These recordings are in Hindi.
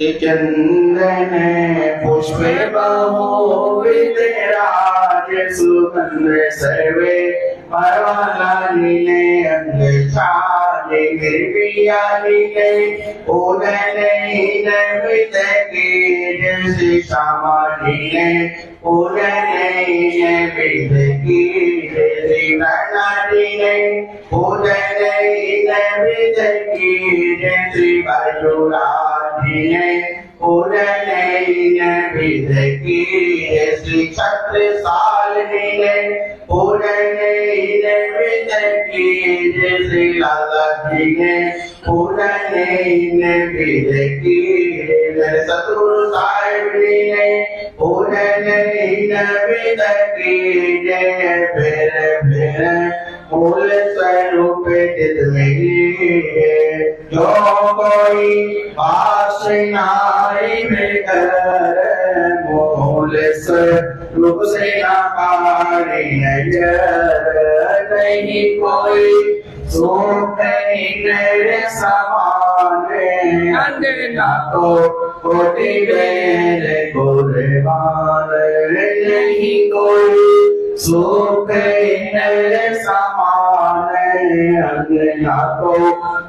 चंदन पुष्प बहुविध राज सुगंध सर्वे परवाला नीले अंग छाले निर्विया नीले उदय नवित कीट श्री श्यामा नीले उदय नवित कीट श्री रणा नीले उदय नवित कीट श्री बाजुरा नीले श्री छत्र साल नीले श्री लाला नीले सतगुरु साहिब नीले मूल स्वरूप जो कोई पास नाई मूल स्वरूप से ना पारे नहीं कोई सुख समान ना तो कोटि वेद गुरबान नहीं कोई सुख समान ना तो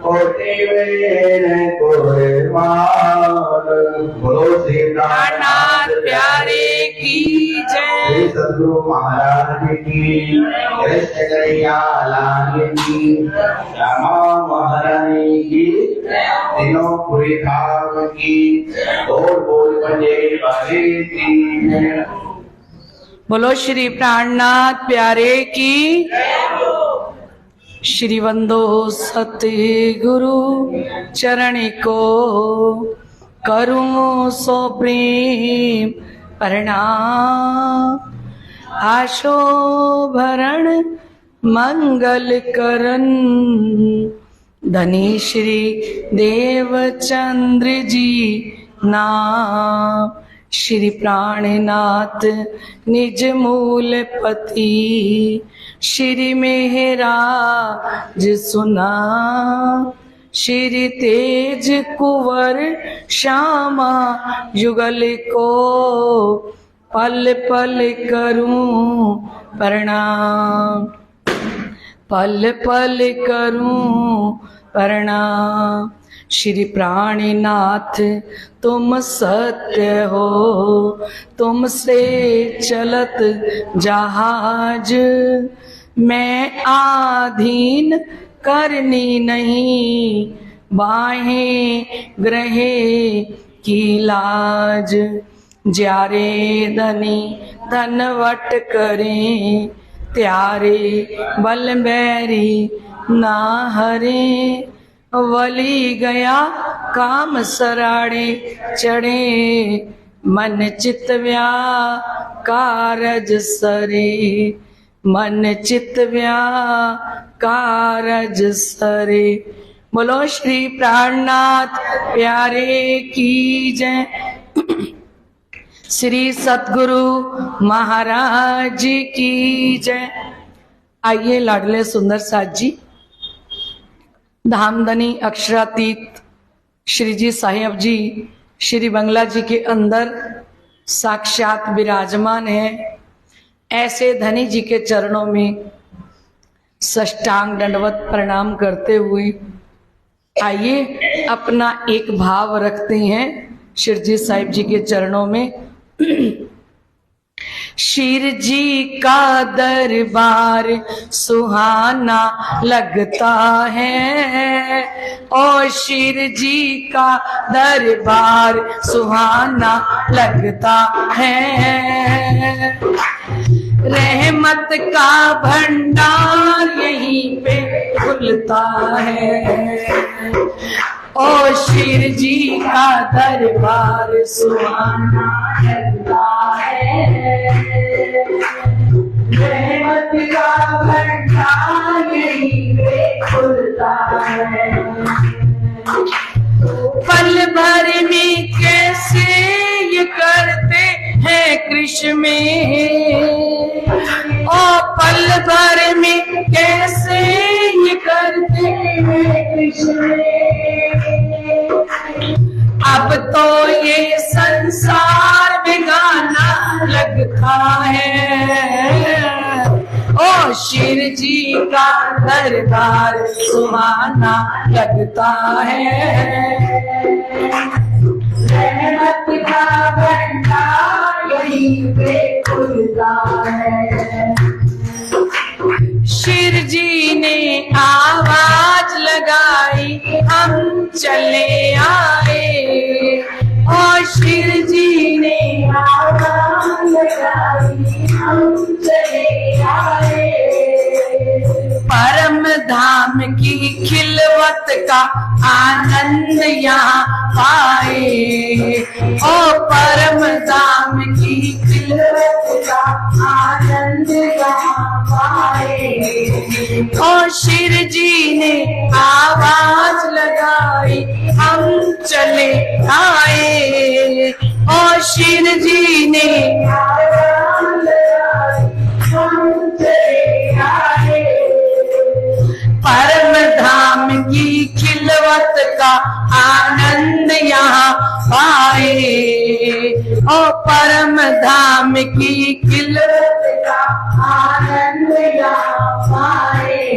कोटि वेद गुरबान। बोलो श्री नाथ प्यारे की जय। सतगुरु महाराज की, कृष्ण कन्हैया लाल की, श्यामा महारानी की, तीनों पूरी धाम की, बोल बोल बजे बाजे की। बोलो श्री प्राणनाथ प्यारे की। श्री वंदो सतगुरु चरण को करूं सो प्रेम प्रणाम। आशो भरण मंगल करन धनी श्री देवचंद्र जी नाम। श्री प्राणनाथ निज मूल पति श्री मेहराज सुना। श्री तेज कुंवर श्यामा युगल को पल पल करूं प्रणाम। पल पल करूं प्रणाम। श्री प्राणनाथ तुम सत्य हो, तुमसे चलत जहाज। मैं आधीन करनी नहीं, बाहें ग्रहे की लाज। ज्यारे धनी धनवट करें, त्यारे बल बैरी ना हरे। वली गया काम सराड़े चढ़े, मन चित कारज सरे। मन चित कारज सरे। बोलो श्री प्राणनाथ प्यारे की जय। श्री सतगुरु महाराज की जय। आइए लाडले सुंदर साथ जी, धामधनी अक्षरातीत श्री जी साहेब जी श्री बंगला जी के अंदर साक्षात विराजमान है। ऐसे धनी जी के चरणों में साष्टांग दंडवत प्रणाम करते हुए आइए अपना एक भाव रखते हैं श्री जी साहिब जी के चरणों में। शिर जी का दरबार सुहाना लगता है, और शिर जी का दरबार सुहाना लगता है। रहमत का भंडार यहीं पे खुलता है, और शिर जी का दरबार सुहाना लगता है। रहमत का भंडार यहीं पे खुलता है। पल भर में कैसे ये करते हैं कृष्ण में, और पल भर में कैसे ये करते हैं कृष्ण में। अब तो ये संसार बेगाना लगता है। ओ शिव जी का दरबार सुहाना लगता है। रहमत का भंडार यहीं पे खुलता है। शिव जी ने आवाज लगाई हम चले आए। और शिव जी ने आवाज लगाई हम चले आए। परम धाम की खिलवत का आनंद यहाँ पाए। ओ परम धाम की खिलवत का आनंद यहाँ पाए। ओ शिव जी ने आवाज लगाई हम चले आए। ओ शिव जी ने आवाज लगाई हम चले आए। परम धाम की खिलवत का आनंद यहाँ पाए। ओ परम धाम की खिलवत का आनंद यहाँ पाए।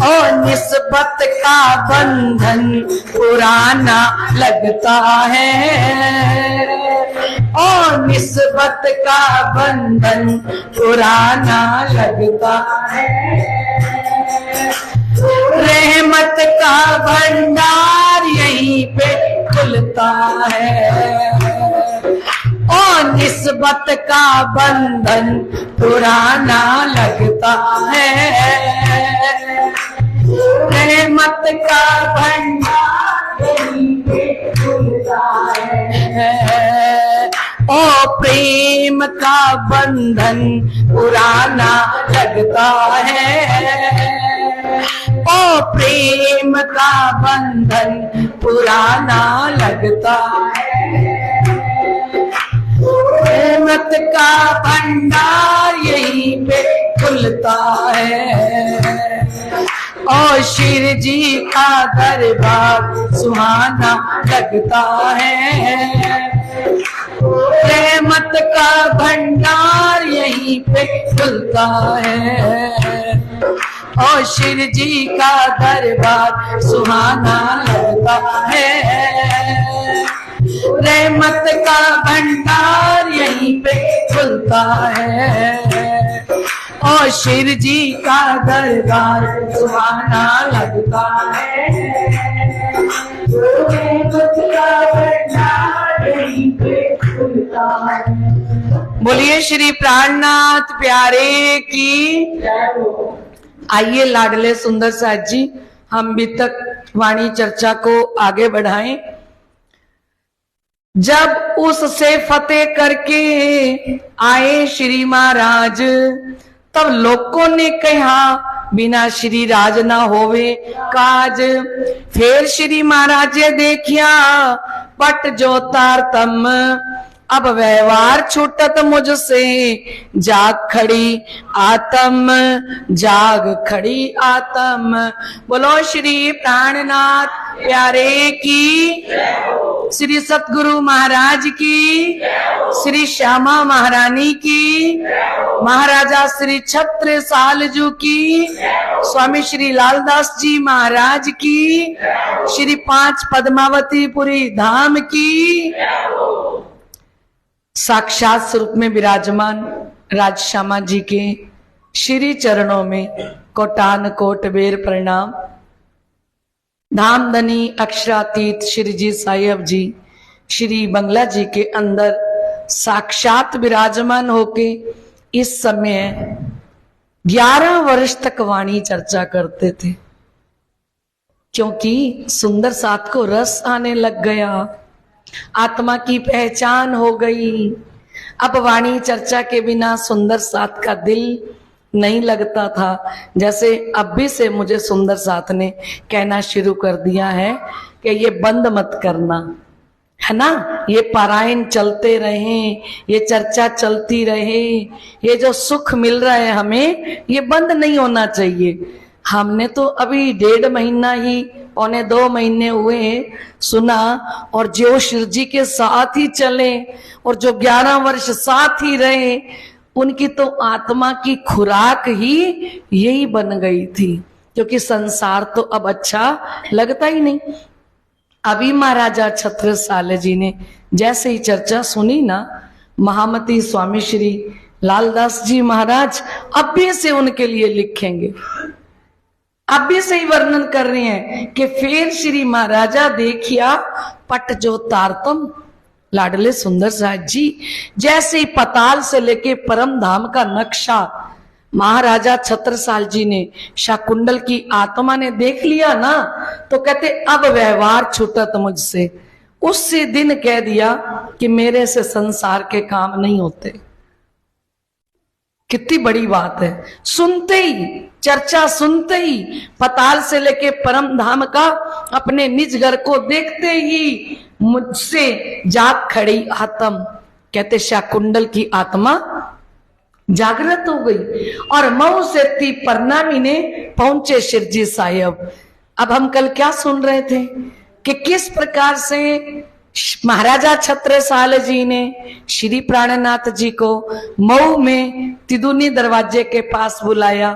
ओ निस्बत का बंधन पुराना लगता है। ओ निस्बत का बंधन पुराना लगता है। रहमत का भंडार यहीं पे खुलता है। ओ निस्बत का बंधन पुराना लगता है। रहमत का भंडार यहीं पे खुलता है। ओ प्रेम का बंधन पुराना लगता है। ओ प्रेम का बंधन पुराना लगता है। रहमत का भंडार यहीं पे खुलता है। ओ शिव जी का दरबार सुहाना लगता है। रहमत का भंडार यहीं पे खुलता है। ओ शिव जी का दरबार सुहाना लगता है। रहमत का भंडार यहीं पे खुलता है। ओ शिव जी का दरबार सुहाना लगता है। रहमत का भंडार यहीं पे खुलता है। बोलिए श्री प्राणनाथ प्यारे की। आइए लाडले सुंदर साथ जी, हम भी तक वाणी चर्चा को आगे बढ़ाएं। जब उससे फतेह करके आए श्री महाराज, तब लोगों ने कहा बिना श्री राज ना होवे काज। फिर श्री महाराज देखिया पट जो तारतम, अब व्यवहार छूटत मुझसे जाग खड़ी आत्म, जाग खड़ी आत्म। बोलो श्री प्राणनाथ प्यारे की, श्री सतगुरु महाराज की, श्री श्यामा महारानी की, महाराजा श्री छत्रसालजू की, स्वामी श्री लालदास जी महाराज की, श्री 5 पद्मावतीपुरी धाम की। साक्षात स्वरूप में विराजमान राजश्यामा जी के श्री चरणों में कोटान कोट बेर प्रणाम। धामधनी अक्षरातीत श्री जी साहिब जी श्री बंगला जी के अंदर साक्षात विराजमान होके इस समय 11 वर्ष तक वाणी चर्चा करते थे, क्योंकि सुंदर साथ को रस आने लग गया, आत्मा की पहचान हो गई। अब वाणी चर्चा के बिना सुंदर साथ का दिल नहीं लगता था। जैसे अब भी से मुझे सुंदर साथ ने कहना शुरू कर दिया है कि ये बंद मत करना, है ना, ये पारायण चलते रहे, ये चर्चा चलती रहे, ये जो सुख मिल रहा है हमें ये बंद नहीं होना चाहिए। हमने तो अभी 1.5 महीना ही 2 महीने हुए सुना, और जो शिव जी के साथ ही चले और जो 11 वर्ष साथ ही रहे, उनकी तो आत्मा की खुराक ही यही बन गई थी, क्योंकि संसार तो अब अच्छा लगता ही नहीं। अभी महाराजा छत्रसाल जी ने जैसे ही चर्चा सुनी ना, महामती स्वामी श्री लालदास जी महाराज अभी से उनके लिए लिखेंगे, अभी से ही वर्णन कर रहे हैं कि फिर श्री महाराजा देखिया पट जो तारतम, लाडले सुंदर साहब जी जैसे ही पताल से लेके परम धाम का नक्शा महाराजा छत्रसाल जी ने शाकुंडल की आत्मा ने देख लिया ना, तो कहते अब व्यवहार छूटत मुझसे। उसी दिन कह दिया कि मेरे से संसार के काम नहीं होते। कितनी बड़ी बात है। सुनते ही, चर्चा सुनते ही, पताल से लेके परम धाम का अपने निज घर को देखते ही मुझसे जाग खड़ी आत्म, कहते शाकुंडल की आत्मा जागृत हो गई और मऊ से ती परनामी ने पहुंचे शिरजी साहिब। अब हम कल क्या सुन रहे थे कि किस प्रकार से महाराजा छत्रसाल जी ने श्री प्राणनाथ जी को मऊ में तिदुनी दरवाजे के पास बुलाया,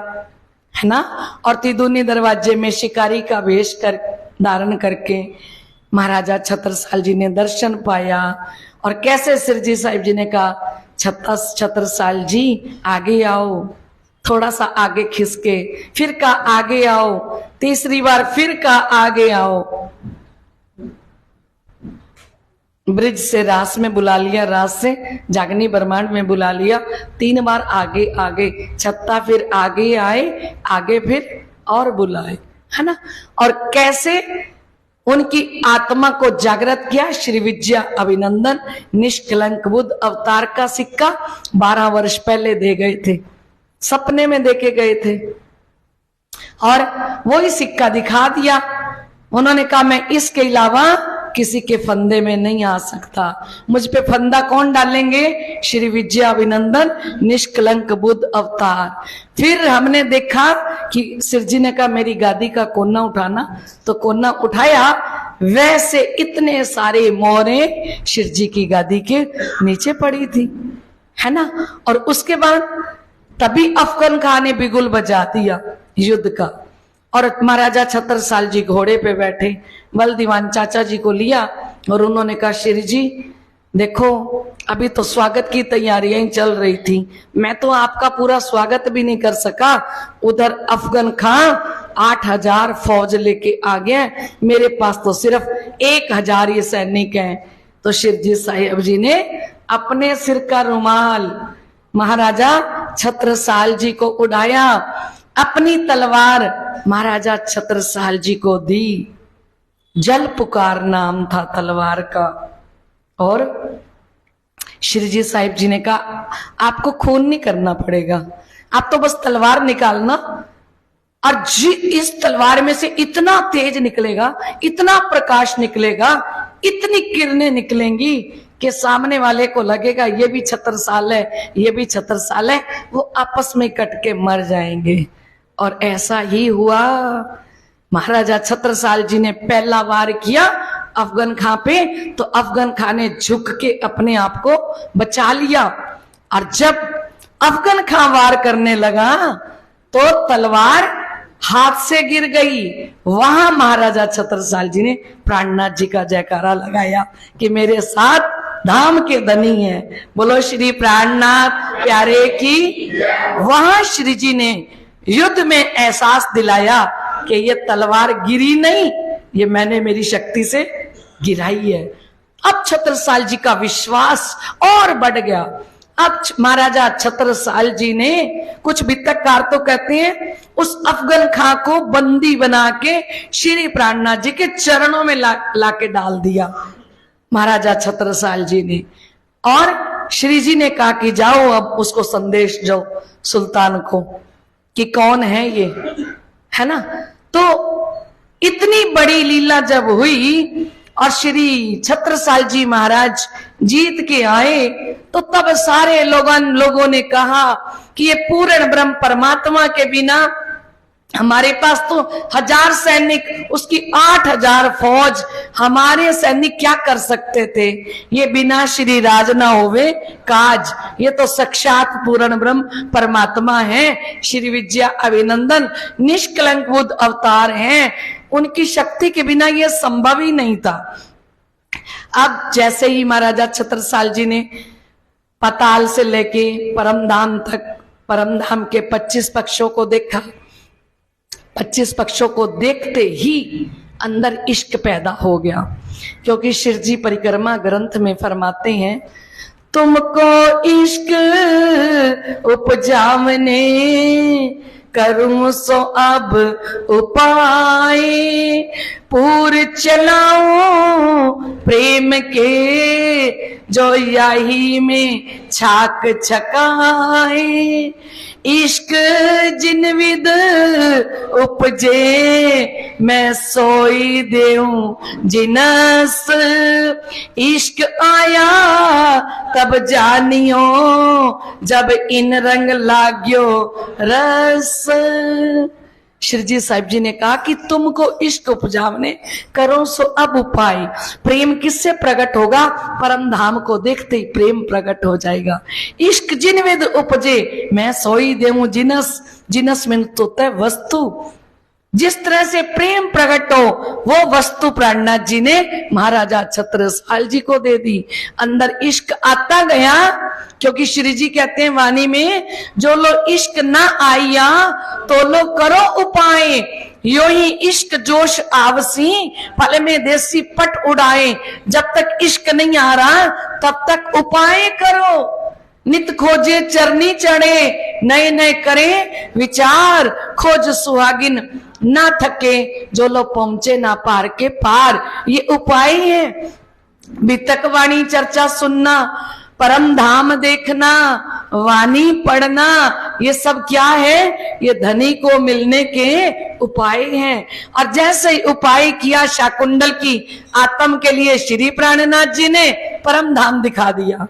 है ना, और तिदुनी दरवाजे में शिकारी का वेश कर धारण करके महाराजा छत्रसाल जी ने दर्शन पाया। और कैसे शिरजी साहिब जी ने कहा, छत्रसाल जी आगे आओ, थोड़ा सा आगे खिसके, फिर कहा आगे आओ, तीसरी बार फिर कहा आगे आओ, ब्रिज से रास में बुला लिया, रास से जागनी ब्रह्मांड में बुला लिया, 3 बार आगे आगे, छत्ता फिर आगे आए, आगे फिर और बुलाए, है ना। और कैसे उनकी आत्मा को जागृत किया। श्री विद्या अभिनंदन निष्कलंक बुद्ध अवतार का सिक्का 12 वर्ष पहले दे गए थे, सपने में देके गए थे, और वही सिक्का दिखा दिया। उन्होंने कहा मैं इसके अलावा किसी के फंदे में नहीं आ सकता, मुझ पे फंदा कौन डालेंगे, श्री विद्या अभिनंदन निष्कलंक बुद्ध अवतार। फिर हमने देखा कि शिवजी ने कहा मेरी गादी का कोना उठाना, तो कोना उठाया, वैसे इतने सारे मोहरे शिवजी की गादी के नीचे पड़ी थी, है ना। और उसके बाद तभी अफगन खान ने बिगुल बजा दिया युद्ध का, और महाराजा छत्रसाल जी घोड़े पे बैठे, बल दीवान चाचा जी को लिया और उन्होंने कहा श्री जी देखो अभी तो स्वागत की तैयारियां चल रही थी, मैं तो आपका पूरा स्वागत भी नहीं कर सका, उधर अफगन खान 8000 फौज लेके आ गया, मेरे पास तो सिर्फ 1000 ये सैनिक हैं। तो शिवजी साहिब जी ने अपने सिर का रुमाल महाराजा छत्रसाल जी को उड़ाया, अपनी तलवार महाराजा छत्रसाल जी को दी। जल पुकार नाम था तलवार का। और श्री जी साहिब जी ने कहा आपको खून नहीं करना पड़ेगा, आप तो बस तलवार निकालना, और जी इस तलवार में से इतना तेज निकलेगा, इतना प्रकाश निकलेगा, इतनी किरणें निकलेंगी कि सामने वाले को लगेगा ये भी छत्रसाल है, ये भी छत्रसाल है, वो आपस में कट के मर जाएंगे। और ऐसा ही हुआ। महाराजा छत्रसाल जी ने पहला वार किया अफगन खां पे, तो अफगन खां ने झुक के अपने आप को बचा लिया, और जब अफगन खां वार करने लगा तो तलवार हाथ से गिर गई। वहां महाराजा छत्रसाल जी ने प्राणनाथ जी का जयकारा लगाया कि मेरे साथ धाम के धनी है, बोलो श्री प्राणनाथ प्यारे की। वहां श्री जी ने युद्ध में एहसास दिलाया कि ये तलवार गिरी नहीं, ये मैंने मेरी शक्ति से गिराई है। अब छत्रसाल जी का विश्वास और बढ़ गया। अब महाराजा छत्रसाल जी ने, कुछ वित्तकार तो कहते हैं, उस अफगन खां को बंदी बना के श्री प्राणनाथ जी के चरणों में लाके डाल दिया महाराजा छत्रसाल जी ने। और श्री जी ने कहा कि जाओ अब उसको संदेश दो सुल्तान को कि कौन है ये, है ना। तो इतनी बड़ी लीला जब हुई और श्री छत्रसाल जी महाराज जीत के आए, तो तब सारे लोगों ने कहा कि ये पूर्ण ब्रह्म परमात्मा के बिना हमारे पास तो 1000 सैनिक, उसकी 8000 फौज, हमारे सैनिक क्या कर सकते थे? ये बिना श्री राज ना होवे काज। ये तो साक्षात पूर्ण ब्रह्म परमात्मा है, श्री विद्या अभिनंदन निष्कलंक बुद्ध अवतार हैं। उनकी शक्ति के बिना ये संभव ही नहीं था। अब जैसे ही महाराजा छत्रसाल जी ने पाताल से लेके परमधाम तक, परमधाम के 25 पक्षों को देखा, 25 पक्षों को देखते ही अंदर इश्क पैदा हो गया। क्योंकि शिव जी परिक्रमा ग्रंथ में फरमाते हैं, तुमको इश्क उपजावने करूं सो अब उपाय, पूर चलाऊं प्रेम के जो याही में छाक छकाए। इश्क जिन विद उपजे मैं सोई देऊं जिनस, इश्क आया तब जानियो जब इन रंग लाग्यो रस। श्री जी साहिब जी ने कहा कि तुमको इश्क उपजावने करो सो अब उपाय। प्रेम किससे प्रकट होगा? परम धाम को देखते ही प्रेम प्रकट हो जाएगा। इश्क जिन विद उपजे मैं सोई देऊं जिनस, जिनस में तो तय वस्तु। जिस तरह से प्रेम प्रकट हो वो वस्तु प्राणनाथ जी ने महाराजा छत्रसाल जी को दे दी। अंदर इश्क आता गया, क्योंकि श्री जी कहते हैं वाणी में, जो लो इश्क ना आया तो लो करो उपाय, यो ही इश्क जोश आवसी फल में देसी पट उड़ाए। जब तक इश्क नहीं आ रहा तब तक उपाय करो। नित खोजे चरनी चढ़े, नए नए करे विचार, खोज सुहागिन ना थके, जो लोग पहुंचे ना पार के पार। ये उपाय है। वितक वाणी चर्चा सुनना, परम धाम देखना, वाणी पढ़ना, ये सब क्या है? ये धनी को मिलने के उपाय हैं। और जैसे ही उपाय किया शाकुंडल की आत्म के लिए श्री प्राणनाथ जी ने परम धाम दिखा दिया।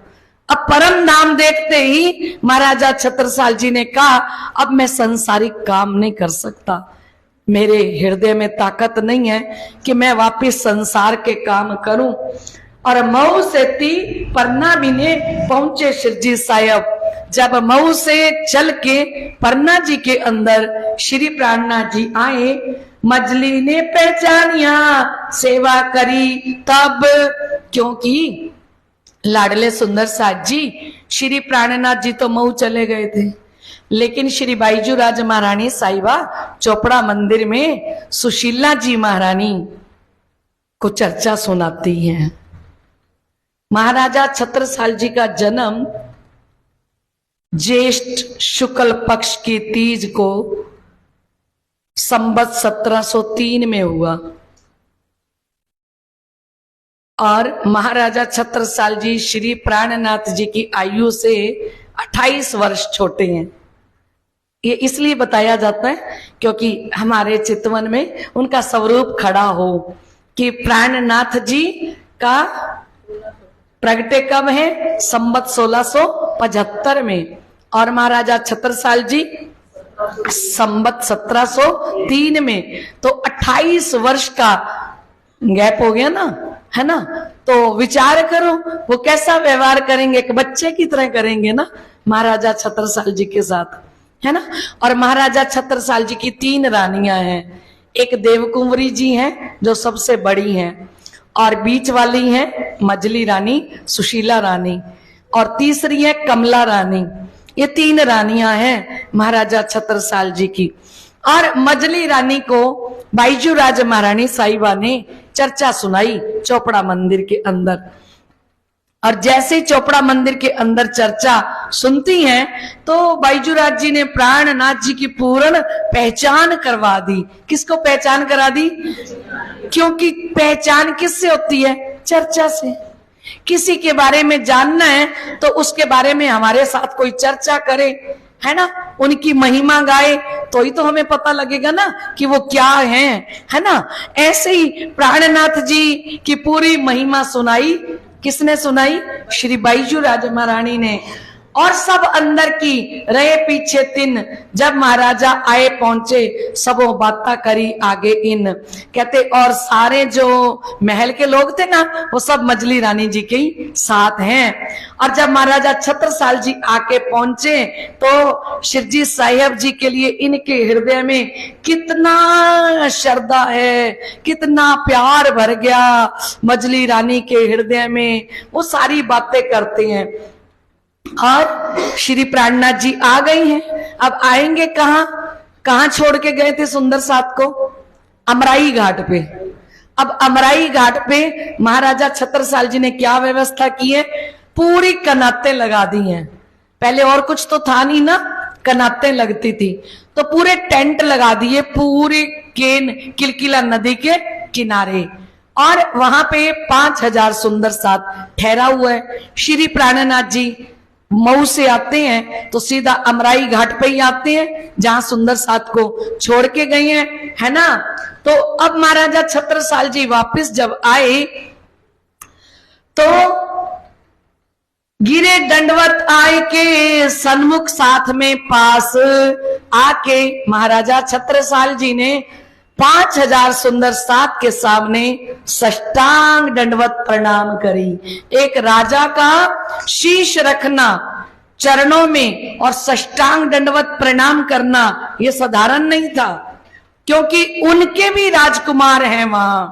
अब परम धाम देखते ही महाराजा छत्रसाल जी ने कहा, अब मैं संसारिक काम नहीं कर सकता, मेरे हृदय में ताकत नहीं है कि मैं वापिस संसार के काम करूं। और मऊ से पन्ना भी ने पहुंचे शिवजी साहब। जब मऊ से चल के पन्ना जी के अंदर श्री प्राणनाथ जी आए, मजली ने पहचानिया सेवा करी तब, क्योंकि लाडले सुंदर साथ जी श्री प्राणनाथ जी तो मऊ चले गए थे, लेकिन श्री बाईजू राज महारानी साहिबा चोपड़ा मंदिर में सुशीला जी महारानी को चर्चा सुनाती हैं। महाराजा छत्रसाल जी का जन्म ज्येष्ठ शुक्ल पक्ष की तीज को संवत 1703 में हुआ और महाराजा छत्रसाल जी श्री प्राणनाथ जी की आयु से 28 वर्ष छोटे हैं। ये इसलिए बताया जाता है क्योंकि हमारे चितवन में उनका स्वरूप खड़ा हो कि प्राणनाथ जी का प्रगटे कब है? संवत 1675 में, और महाराजा छत्रसाल जी संवत 1703 में। तो 28 वर्ष का गैप हो गया ना, है ना? तो विचार करो वो कैसा व्यवहार करेंगे, एक बच्चे की तरह करेंगे ना महाराजा छत्रसाल जी के साथ, है ना? और महाराजा छत्रसाल जी की 3 रानियां हैं। एक देवकुंवरी जी हैं जो सबसे बड़ी हैं, और बीच वाली है मजली रानी, सुशीला रानी, और तीसरी है कमला रानी। ये 3 रानियां हैं महाराजा छत्रसाल जी की। और मजली रानी को बाईजू राज महारानी साहिबा ने चर्चा सुनाई चोपड़ा मंदिर के अंदर। और जैसे चोपड़ा मंदिर के अंदर चर्चा सुनती हैं तो बाईजू राज जी ने प्राणनाथ जी की पूर्ण पहचान करवा दी। किसको पहचान करा दी? क्योंकि पहचान किससे होती है? चर्चा से। किसी के बारे में जानना है तो उसके बारे में हमारे साथ कोई चर्चा करे, है ना? उनकी महिमा गाए तो ही तो हमें पता लगेगा ना कि वो क्या है ना? ऐसे ही प्राणनाथ जी की पूरी महिमा सुनाई। किसने सुनाई? श्री बाईजू राज महारानी ने। और सब अंदर की रहे पीछे तिन। जब महाराजा आए पहुंचे सबों बाता करी आगे इन। कहते और सारे जो महल के लोग थे ना वो सब मजली रानी जी के ही साथ हैं। और जब महाराजा छत्रसाल जी आके पहुंचे तो शिरजी साहिब जी के लिए इनके हृदय में कितना श्रद्धा है, कितना प्यार भर गया मजली रानी के हृदय में। वो सारी बातें करते हैं। और श्री प्राणनाथ जी आ गई हैं। अब आएंगे कहां छोड़ के गए थे सुंदर साथ को? अमराई घाट पे। अब अमराई घाट पे महाराजा छत्रसाल जी ने क्या व्यवस्था की है? पूरी कनातें लगा दी हैं। पहले और कुछ तो था नहीं ना, कनातें लगती थी, तो पूरे टेंट लगा दिए पूरे किलकिला नदी के किनारे। और वहां पे 5000 सुंदर साथ ठहरा हुआ है। श्री प्राणनाथ जी मऊ से आते हैं तो सीधा अमराई घाट पे ही आते हैं जहां सुंदर साथ को छोड़ के गए हैं, है ना। तो अब महाराजा छत्रसाल जी वापस जब आए तो गिरे दंडवत आए के सन्मुख साथ में पास आके महाराजा छत्रसाल जी ने 5000 सुंदर साथ के सामने साष्टांग दंडवत प्रणाम करी। एक राजा का शीश रखना चरणों में और साष्टांग दंडवत प्रणाम करना यह साधारण नहीं था, क्योंकि उनके भी राजकुमार हैं वहां,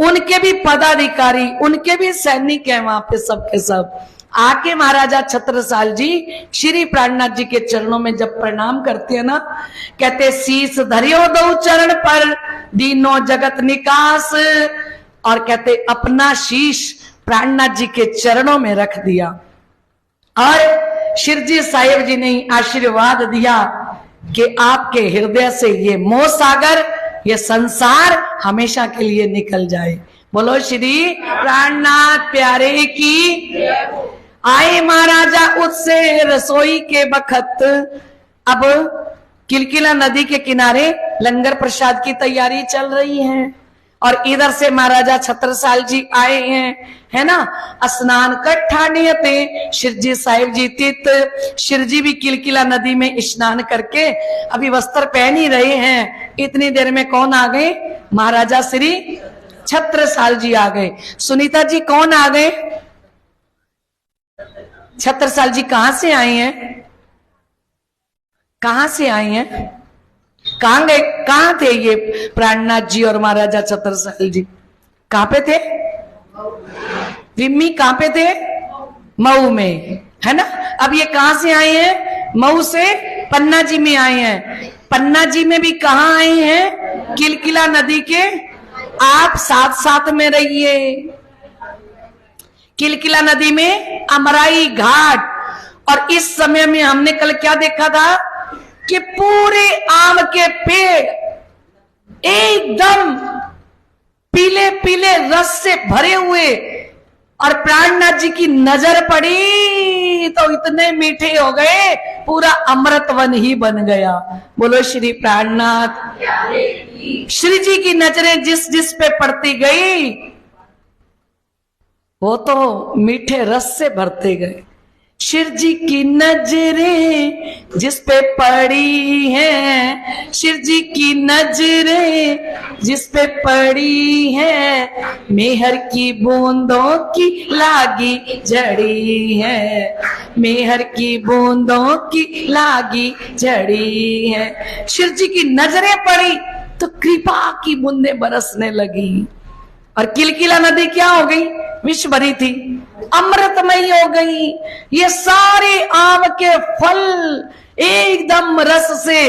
उनके भी पदाधिकारी, उनके भी सैनिक हैं वहां पे सब के सब। आके महाराजा छत्रसाल जी श्री प्राणनाथ जी के चरणों में जब प्रणाम करते हैं ना, कहते शीस धरियो दो चरण पर दीनो जगत निकास। और कहते अपना शीश प्राणनाथ जी के चरणों में रख दिया और शिरजी साहिब जी ने आशीर्वाद दिया कि आपके हृदय से ये मोह सागर, ये संसार हमेशा के लिए निकल जाए। बोलो श्री प्राणनाथ प्यारे की। आए महाराजा उससे रसोई के बखत। अब किलकिला नदी के किनारे लंगर प्रसाद की तैयारी चल रही है और इधर से महाराजा छत्रसाल जी आए हैं, है ना। स्नान कर ठाने पे शिरजी साहिब जी तीत शिरजी भी किलकिला नदी में स्नान करके अभी वस्त्र पहन ही रहे हैं। इतनी देर में कौन आ गए? महाराजा श्री छत्रसाल जी आ गए। सुनीता जी कौन आ गए? छत्रसाल जी कहां से आए हैं? कहां से आए हैं? कहां गए? कहां थे ये प्राणनाथ जी और महाराजा छत्रसाल जी? कहां पे थे? विम्मी कहां पे थे? मऊ में, है ना। अब ये कहां से आए हैं? मऊ से पन्ना जी में आए हैं। पन्ना जी में भी कहां आए हैं? किलकिला नदी के। आप साथ साथ में रहिए। किलकिला नदी में अमराई घाट। और इस समय में हमने कल क्या देखा था कि पूरे आम के पेड़ एकदम पीले पीले रस से भरे हुए, और प्राणनाथ जी की नजर पड़ी तो इतने मीठे हो गए, पूरा अमृत वन ही बन गया। बोलो श्री प्राणनाथ। श्री जी की नजरें जिस जिस पे पड़ती गई वो तो मीठे रस से भरते गए। शिव जी की नजरें जिस पे पड़ी हैं, शिव जी की नजरें जिस पे पड़ी हैं, मेहर की बूंदों की लागी जड़ी है, मेहर की बूंदों की लागी जड़ी है। शिव जी की नजरें पड़ी तो कृपा की बूंदें बरसने लगी। और किलकिला नदी क्या हो गई? विष भरी थी, अमृतमयी हो गई। ये सारे आम के फल एकदम रस से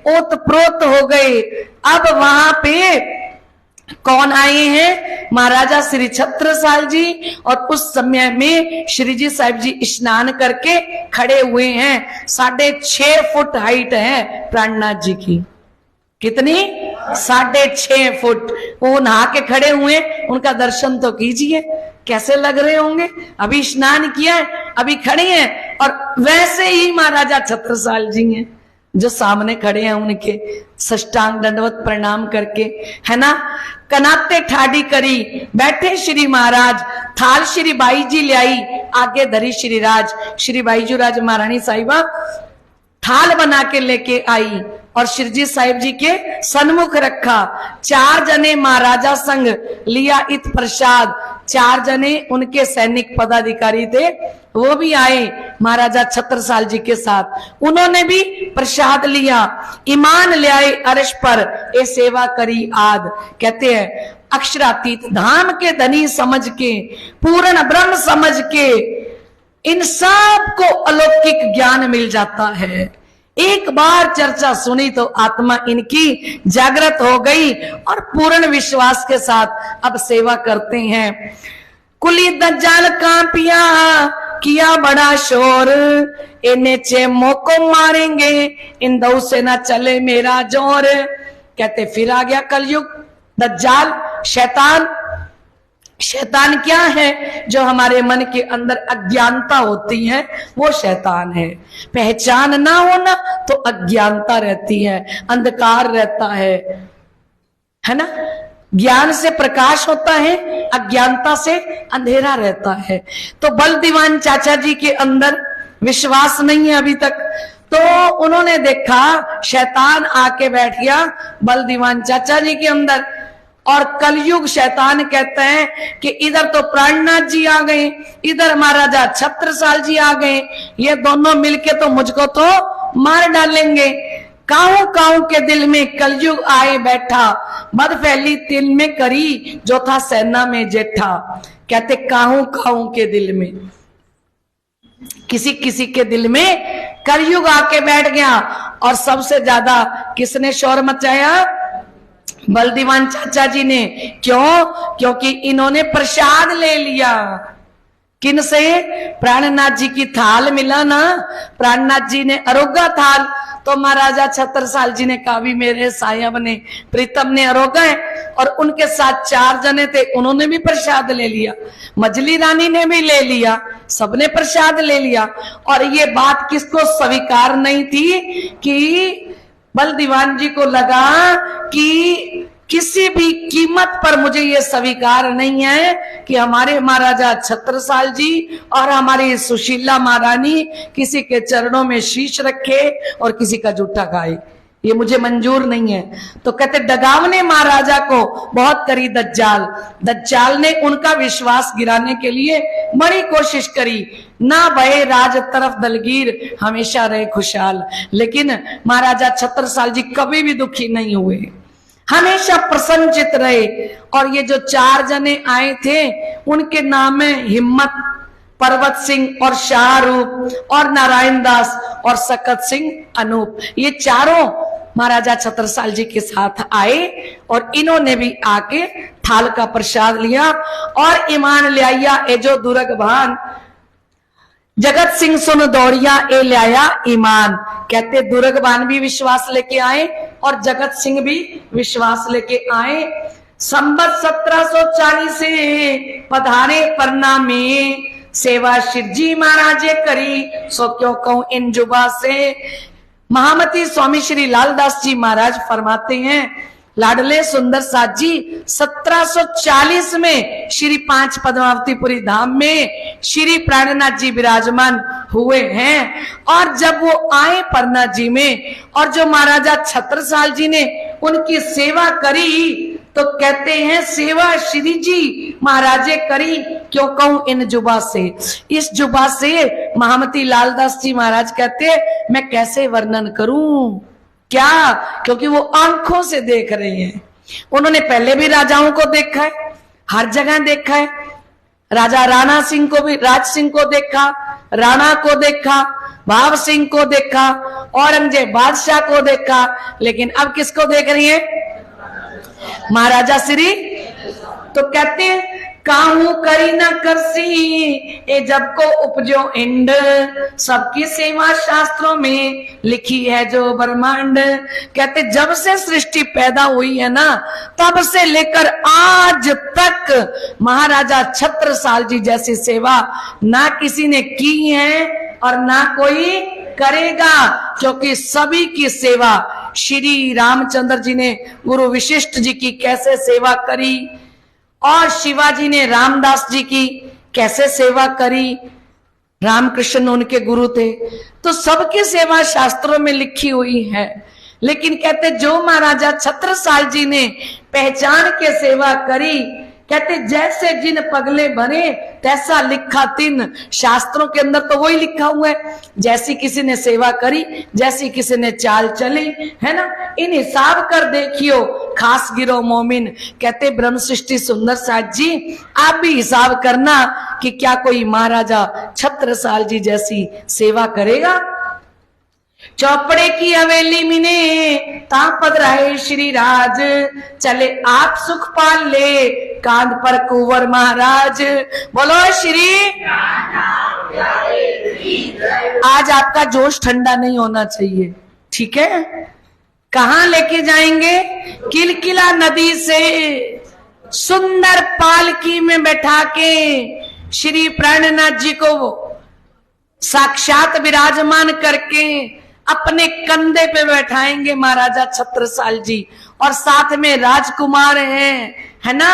ओतप्रोत हो गए। अब वहां पे कौन आए हैं? महाराजा श्री छत्रसाल जी। और उस समय में श्री जी साहिब जी स्नान करके खड़े हुए हैं। 6.5 फुट हाइट है प्राणनाथ जी की। कितनी? 6.5 फुट। वो नहा के खड़े हुए, उनका दर्शन तो कीजिए कैसे लग रहे होंगे। अभी स्नान किया है, अभी खड़े हैं, और वैसे ही महाराजा छत्रसाल जी हैं। जो सामने खड़े हैं उनके साष्टांग दंडवत प्रणाम करके, है ना, कनाते ठाडी करी बैठे श्री महाराज। थाल श्री बाई जी ले आई, आगे धरी श्री राज। श्री बाईजू राज महारानी साहिबा थाल बना के लेके आई और श्री जी साहिब जी के सन्मुख रखा। 4 जने महाराजा संग लिया इत प्रसाद। 4 जने उनके सैनिक पदाधिकारी थे, वो भी आए महाराजा छत्रसाल जी के साथ। उन्होंने भी प्रसाद लिया, ईमान ले आए अर्श पर, ए सेवा करी आद। कहते हैं अक्षरातीत धाम के धनी समझ के, पूर्ण ब्रह्म समझ के, इन सब को अलौकिक ज्ञान मिल जाता है। एक बार चर्चा सुनी तो आत्मा इनकी जागृत हो गई और पूर्ण विश्वास के साथ अब सेवा करते हैं। कुली दज्जाल कांपिया, किया बड़ा शोर, इन्हें चे मोको मारेंगे, इन दऊ से ना चले मेरा जोर। कहते फिर आ गया कलयुग, दज्जाल शैतान। शैतान क्या है? जो हमारे मन के अंदर अज्ञानता होती है वो शैतान है। पहचान ना होना तो अज्ञानता रहती है, अंधकार रहता है ना। ज्ञान से प्रकाश होता है, अज्ञानता से अंधेरा रहता है। तो बल दीवान चाचा जी के अंदर विश्वास नहीं है अभी तक, तो उन्होंने देखा शैतान आके बैठ गया बल दीवान चाचा जी के अंदर। और कलयुग शैतान कहते हैं कि इधर तो प्राणनाथ जी आ गए, इधर महाराजा छत्रसाल जी आ गए, ये दोनों मिलके तो मुझको तो मार डालेंगे। काऊ काऊ के दिल में कलयुग आए बैठा, मद फैली तिल में करी, जो था सेना में जेठा। कहते काऊ काऊ के दिल में, किसी किसी के दिल में कलयुग आके बैठ गया। और सबसे ज्यादा किसने शोर मचाया? बलदीवान चाचा जी ने। क्यों? क्योंकि इन्होंने प्रसाद ले लिया। किन से? प्राणनाथ जी की थाल मिला ना, प्राणनाथ जी ने अरोगा थाल, तो महाराजा छत्रसाल जी ने कहा भी मेरे साहब ने, प्रीतम ने अरोगा है। और उनके साथ 4 जने थे, उन्होंने भी प्रसाद ले लिया, मजली रानी ने भी ले लिया, सबने प्रसाद ले लिया। और ये बात किसको स्वीकार नहीं थी कि बल दीवान जी को लगा कि किसी भी कीमत पर मुझे ये स्वीकार नहीं है कि हमारे महाराजा छत्रसाल जी और हमारी सुशीला महारानी किसी के चरणों में शीश रखे और किसी का जूठा खाए, ये मुझे मंजूर नहीं है। तो कहते डगावने महाराजा को बहुत करी दज्जाल। दज्जाल ने उनका विश्वास गिराने के लिए बड़ी कोशिश करी। ना भये राज तरफ दलगीर, हमेशा रहे खुशहाल। लेकिन महाराजा छत्रसाल जी कभी भी दुखी नहीं हुए, हमेशा प्रसन्नचित रहे। और ये जो 4 जने आए थे उनके नाम है हिम्मत, पर्वत सिंह और शाहरूप और नारायण दास और सकत सिंह अनूप। ये चारों महाराजा छत्रसाल जी के साथ आए और इन्होंने भी आके थाल का प्रसाद लिया और ईमान ले आया। ए जो दुर्ग भान जगत सिंह सुन दौड़िया, ए ले आया ईमान। कहते दुर्गबान भी विश्वास लेके आए और जगत सिंह भी विश्वास लेके आए। संबत 1740 से पधारे पन्ना में, सेवा शिवजी महाराजे करी, सो क्यों कहूं इन जुबा से। महामती स्वामी श्री लालदास जी महाराज फरमाते हैं, लाडले सुंदर साथ जी 1740 में श्री 5 पद्मावतीपुरी धाम में श्री प्राणनाथ जी विराजमान हुए हैं। और जब वो आए परना जी में और जो महाराजा छत्रसाल जी ने उनकी सेवा करी, तो कहते हैं सेवा श्री जी महाराजे करी, क्यों कहूं इन जुबा से। इस जुबा से महामती लालदास जी महाराज कहते हैं मैं कैसे वर्णन करूं, क्या? क्योंकि वो आंखों से देख रहे हैं। उन्होंने पहले भी राजाओं को देखा है, हर जगह देखा है। राजा राणा सिंह को भी, राज सिंह को देखा, राणा को देखा, भाव सिंह को देखा, औरंगजेब बादशाह को देखा। लेकिन अब किसको देख रही है? महाराजा श्री। तो कहते हैं काहू करी न करसी, ए जब को उपजो इंड, सबकी सेवा शास्त्रों में लिखी है जो ब्रह्मांड। कहते जब से सृष्टि पैदा हुई है ना, तब से लेकर आज तक महाराजा छत्रसाल जी जैसी सेवा ना किसी ने की है और ना कोई करेगा, क्योंकि सभी की सेवा श्री रामचंद्र जी ने गुरु वशिष्ठ जी की कैसे सेवा करी और शिवाजी ने रामदास जी की कैसे सेवा करी, रामकृष्ण उनके गुरु थे, तो सबकी सेवा शास्त्रों में लिखी हुई है। लेकिन कहते जो महाराजा छत्रसाल जी ने पहचान के सेवा करी, कहते जैसे जिन पगले भरे तैसा लिखा तिन, शास्त्रों के अंदर तो वही लिखा हुआ है, जैसी किसी ने सेवा करी, जैसी किसी ने चाल चली, है ना। इन हिसाब कर देखियो खास गिरो मोमिन। कहते ब्रह्म सृष्टि सुंदर साथ जी, आप भी हिसाब करना कि क्या कोई महाराजा छत्रसाल जी जैसी सेवा करेगा। चौपड़े की हवेली मिने तापद रहे श्री राज, चले आप सुख पाल ले कांध पर कुंवर महाराज। बोलो श्री। आज आपका जोश ठंडा नहीं होना चाहिए, ठीक है। कहाँ लेके जाएंगे? किलकिला नदी से सुंदर पालकी में बैठा के श्री प्राणनाथ जी को साक्षात विराजमान करके अपने कंधे पे बैठाएंगे महाराजा छत्रसाल जी, और साथ में राजकुमार हैं, है ना।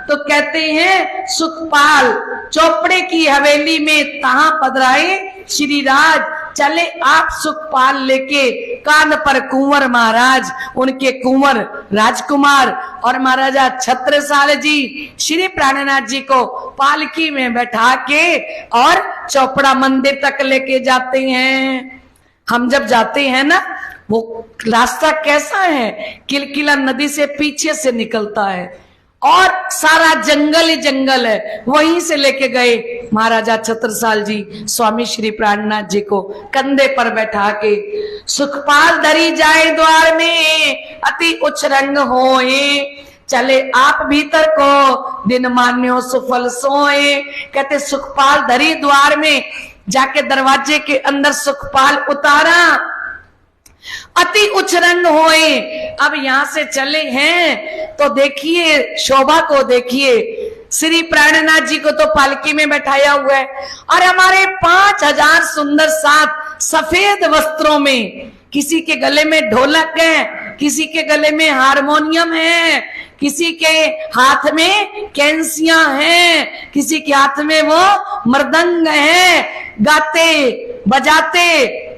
तो कहते हैं सुखपाल चौपड़े की हवेली में तहां पधराए श्री राज, चले आप सुखपाल लेके कान पर कुंवर महाराज, उनके कुंवर राजकुमार और महाराजा छत्रसाल जी श्री प्राणनाथ जी को पालकी में बैठा के और चौपड़ा मंदिर तक लेके जाते हैं। हम जब जाते हैं ना, वो रास्ता कैसा है, किलकिला नदी से पीछे से निकलता है और सारा जंगल ही जंगल है, वहीं से लेके गए महाराजा छत्रसाल जी स्वामी श्री प्राणनाथ जी को कंधे पर बैठा के। सुखपाल धरी जाए द्वार में अति उच्च रंग होए, चले आप भीतर को दिन मान्यो सुफल सोए। कहते सुखपाल धरी द्वार में जाके दरवाजे के अंदर सुखपाल उतारा, अति उच्च रंग होए। अब यहां से चले हैं तो देखिए शोभा को, देखिए श्री प्राणनाथ जी को तो पालकी में बैठाया हुआ है और हमारे 5000 सुंदर साथ सफेद वस्त्रों में, किसी के गले में ढोलक है, किसी के गले में हारमोनियम है, किसी के हाथ में कैंसियां हैं, किसी के हाथ में वो मृदंग है, गाते बजाते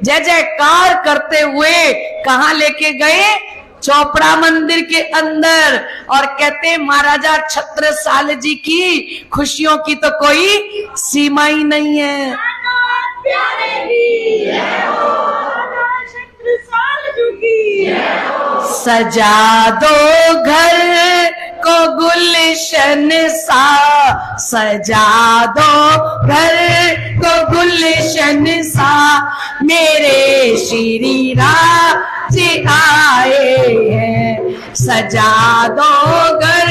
जय जयकार करते हुए कहाँ लेके गए? चौपड़ा मंदिर के अंदर। और कहते महाराजा छत्रसाल जी की खुशियों की तो कोई सीमा ही नहीं है। सजा दो घर को गुलशन सा, सजा दो घर को गुलशन सा, मेरे श्री राज आए हैं। सजा दो घर,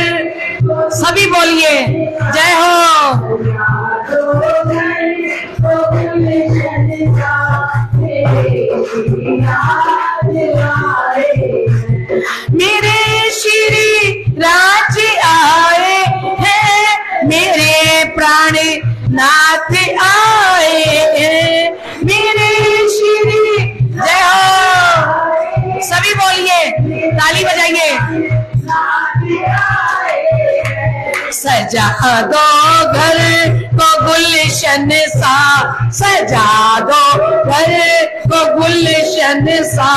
सभी बोलिए जय हो। मेरे श्री राज आए हैं, मेरे प्राण नाथ आए हैं, मेरे श्री जय हो। सभी बोलिए, ताली बजाइए। सजा दो घर को गुलशन सा, सजा दो घर को गुलशन सा,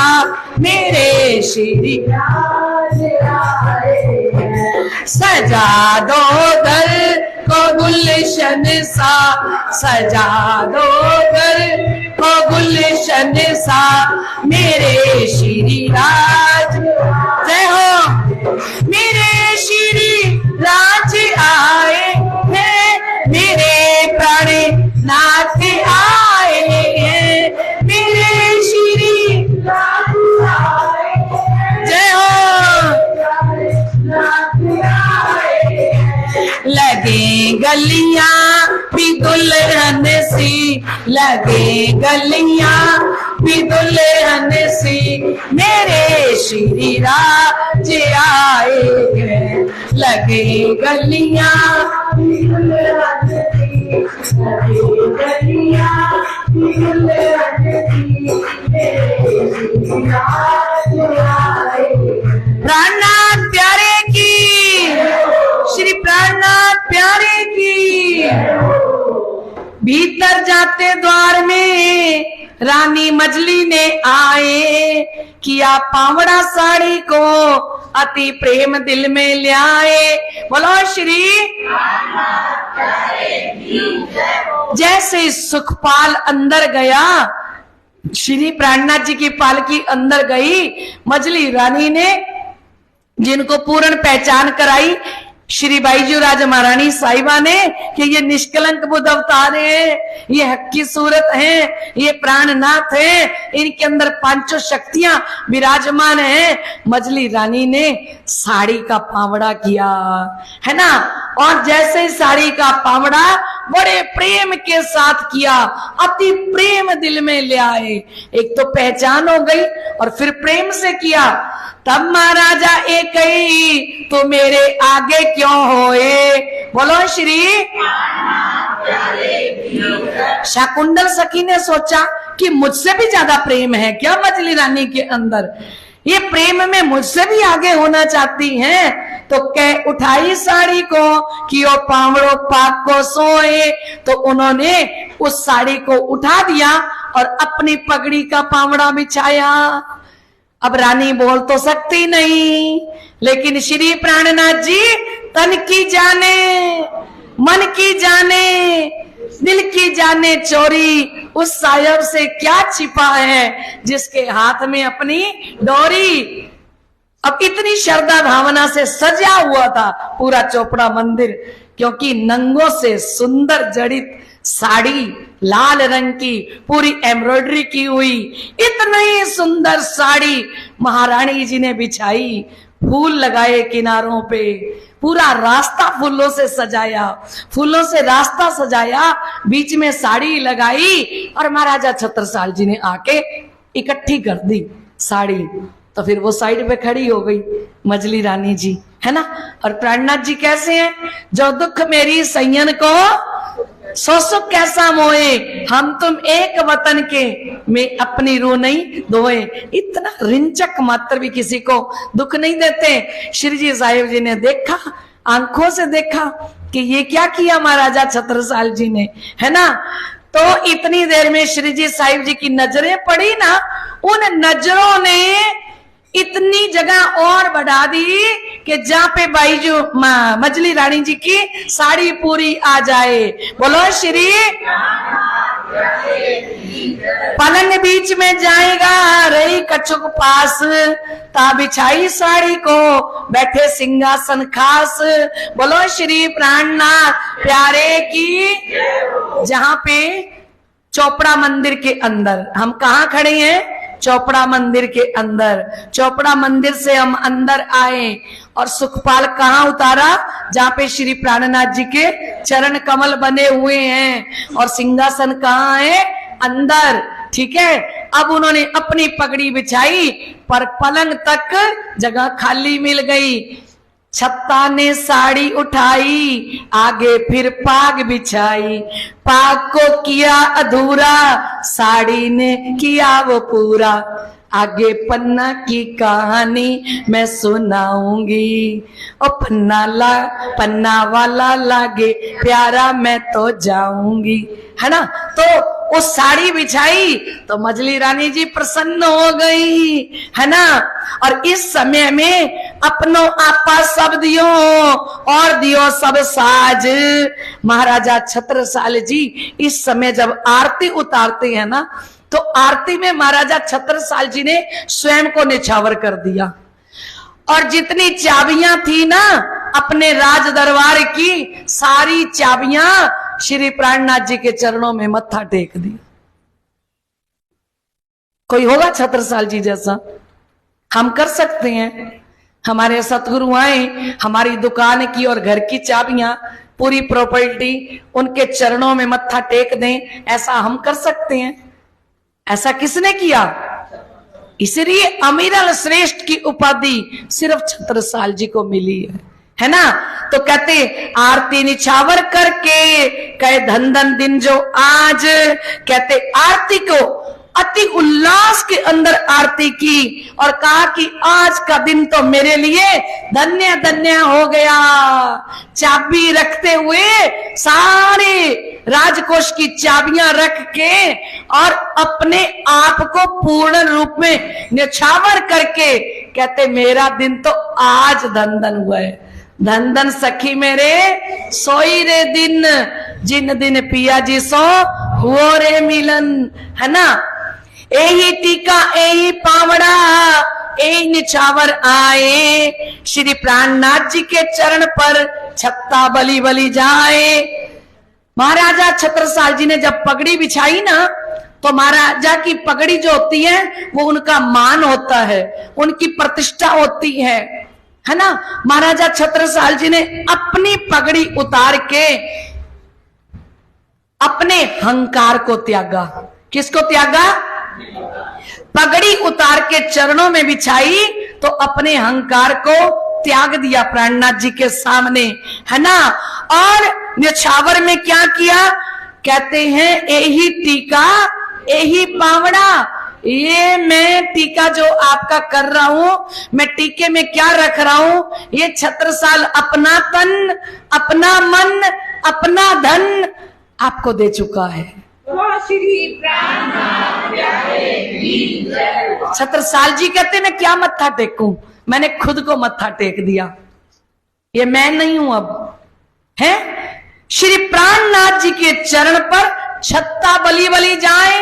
मेरे श्री राज आए हैं। सजा दो घर को गुलशन सा, सजा दो घर को गुलशन सा, मेरे श्री राज जय हो। मेरे श्री राज आए हैं, मेरे प्राण नाथ आए हैं, मेरे श्री राज आए हैं, जय हो। लगे गलियां भी दुल्हन सी, लगे गलियां भी दुल्हन सी, मेरे श्री राज आए हैं। लगे गलियां भी दुल्हन सी, लगे गलियां प्राणनाथ प्यारे की, श्री प्राणनाथ प्यारे की। भीतर जाते द्वार में रानी मजली ने आए, किया पावड़ा साड़ी को अति प्रेम दिल में ले आए। बोलो श्री। जैसे सुखपाल अंदर गया, श्री प्राणनाथ जी की पालकी अंदर गई, मजली रानी ने जिनको पूर्ण पहचान कराई श्री बाईजू राजा महारानी साहिबा ने कि ये निष्कलंक बुद्ध अवतार है, ये हक की सूरत है, ये प्राणनाथ है, इनके अंदर पांचों शक्तियां विराजमान है। मजली रानी ने साड़ी का पावड़ा किया, है ना, और जैसे साड़ी का पावड़ा बड़े प्रेम के साथ किया, अति प्रेम दिल में ले आए। एक तो पहचान हो गई और फिर प्रेम से किया। तब महाराजा एक ही तो मेरे आगे क्यों होए। बोलो श्री। शाकुंतल सखी ने सोचा कि मुझसे भी ज्यादा प्रेम है क्या मजली रानी के अंदर, ये प्रेम में मुझसे भी आगे होना चाहती हैं। तो कह उठाई साड़ी को कि ओ पावड़ो पाक को सोए, तो उन्होंने उस साड़ी को उठा दिया और अपनी पगड़ी का पावड़ा बिछाया। अब रानी बोल तो सकती नहीं, लेकिन श्री प्राणनाथ जी तन की जाने मन की जाने दिल की जाने चोरी, उस साहिब से क्या छिपा है जिसके हाथ में अपनी डोरी। अब इतनी श्रद्धा भावना से सजा हुआ था पूरा चोपड़ा मंदिर, क्योंकि नंगों से सुंदर जड़ित साड़ी लाल रंग की पूरी एम्ब्रॉयडरी की हुई, इतनी सुंदर साड़ी महारानी जी ने बिछाई, फूल लगाए किनारों पे, पूरा रास्ता फूलों से सजाया, फूलों से रास्ता सजाया, बीच में साड़ी लगाई और महाराजा छत्रसाल जी ने आके इकट्ठी कर दी साड़ी। तो फिर वो साइड पे खड़ी हो गई मजली रानी जी, है ना। और प्राणनाथ जी कैसे हैं, जो दुख मेरी सैयन को सो सुख कैसा मोए, हम तुम एक वतन के में अपनी रूह नहीं धोए। इतना रिंचक मात्र भी किसी को दुख नहीं देते। श्री जी साहिब जी ने देखा, आंखों से देखा कि ये क्या किया महाराजा छत्रसाल जी ने, है ना। तो इतनी देर में श्री जी साहिब जी की नजरें पड़ी ना, उन नजरों ने इतनी जगह और बढ़ा दी कि जहां पे बाईजू मजली रानी जी की साड़ी पूरी आ जाए। बोलो श्री। पलंग बीच में जाएगा रही कछुक पास, ता बिछाई साड़ी को बैठे सिंहासन खास। बोलो श्री प्राणनाथ प्यारे की। जहां पे चोपड़ा मंदिर के अंदर, हम कहाँ खड़े हैं, चोपड़ा मंदिर के अंदर। चोपड़ा मंदिर से हम अंदर आए और सुखपाल कहाँ उतारा, जहाँ पे श्री प्राणनाथ जी के चरण कमल बने हुए हैं, और सिंहासन कहाँ है, अंदर। ठीक है। अब उन्होंने अपनी पगड़ी बिछाई, पर पलंग तक जगह खाली मिल गई। छत्ता ने साड़ी उठाई, आगे फिर पाग बिछाई, पाग को किया अधूरा, साड़ी ने किया वो पूरा। आगे पन्ना की कहानी मैं सुनाऊंगी, और पन्ना वाला लागे प्यारा मैं तो जाऊंगी, है ना। तो वो साड़ी बिछाई तो मजली रानी जी प्रसन्न हो गई, है ना। और इस समय में अपनों आपा सब दियो और दियो सब साज। महाराजा छत्रसाल जी इस समय जब आरती उतारते हैं ना, तो आरती में महाराजा छत्रसाल जी ने स्वयं को निछावर कर दिया, और जितनी चाबियां थी ना अपने राज दरबार की, सारी चाबियां श्री प्राणनाथ जी के चरणों में मत्था टेक दी। कोई होगा छत्रसाल जी जैसा? हम कर सकते हैं। हमारे सतगुरु आए, हमारी दुकान की और घर की चाबियां, पूरी प्रॉपर्टी उनके चरणों में मत्था टेक दें, ऐसा हम कर सकते हैं? ऐसा किसने किया? इसलिए अमीरल श्रेष्ठ की उपाधि सिर्फ छत्रसाल जी को मिली है। है ना। तो कहते आरती निछावर करके कहे धन धन दिन जो आज, कहते आरती को अति उल्लास के अंदर आरती की और कहा कि आज का दिन तो मेरे लिए धन्य धन्य हो गया। चाबी रखते हुए सारे राजकोष की चाबियां रख के और अपने आप को पूर्ण रूप में न्यौछावर करके कहते मेरा दिन तो आज धन धन हुआ है। धन धन सखी मेरे सोई रे दिन, जिन दिन पिया जी सो हुओ रे मिलन, है ना। एही टीका एही पावड़ा एही निछावर आए, श्री प्राणनाथ जी के चरण पर छत्ता बलि बलि जाए। महाराजा छत्रसाल जी ने जब पगड़ी बिछाई ना, तो महाराजा की पगड़ी जो होती है वो उनका मान होता है, उनकी प्रतिष्ठा होती है ना। महाराजा छत्रसाल जी ने अपनी पगड़ी उतार के अपने अहंकार को त्यागा। किसको त्यागा? पगड़ी उतार के चरणों में बिछाई तो अपने अहंकार को त्याग दिया प्राणनाथ जी के सामने, है ना। और न्यौछावर में क्या किया? कहते हैं यही टीका यही पावड़ा, ये मैं टीका जो आपका कर रहा हूं, मैं टीके में क्या रख रहा हूं? ये छत्रसाल अपना तन, अपना मन, अपना धन आपको दे चुका है। छत्रसाल जी कहते मैं क्या मत्था टेकूं, मैंने खुद को मत्था टेक दिया, ये मैं नहीं हूं अब, है। श्री प्राणनाथ जी के चरण पर छत्ता बलि बलि जाए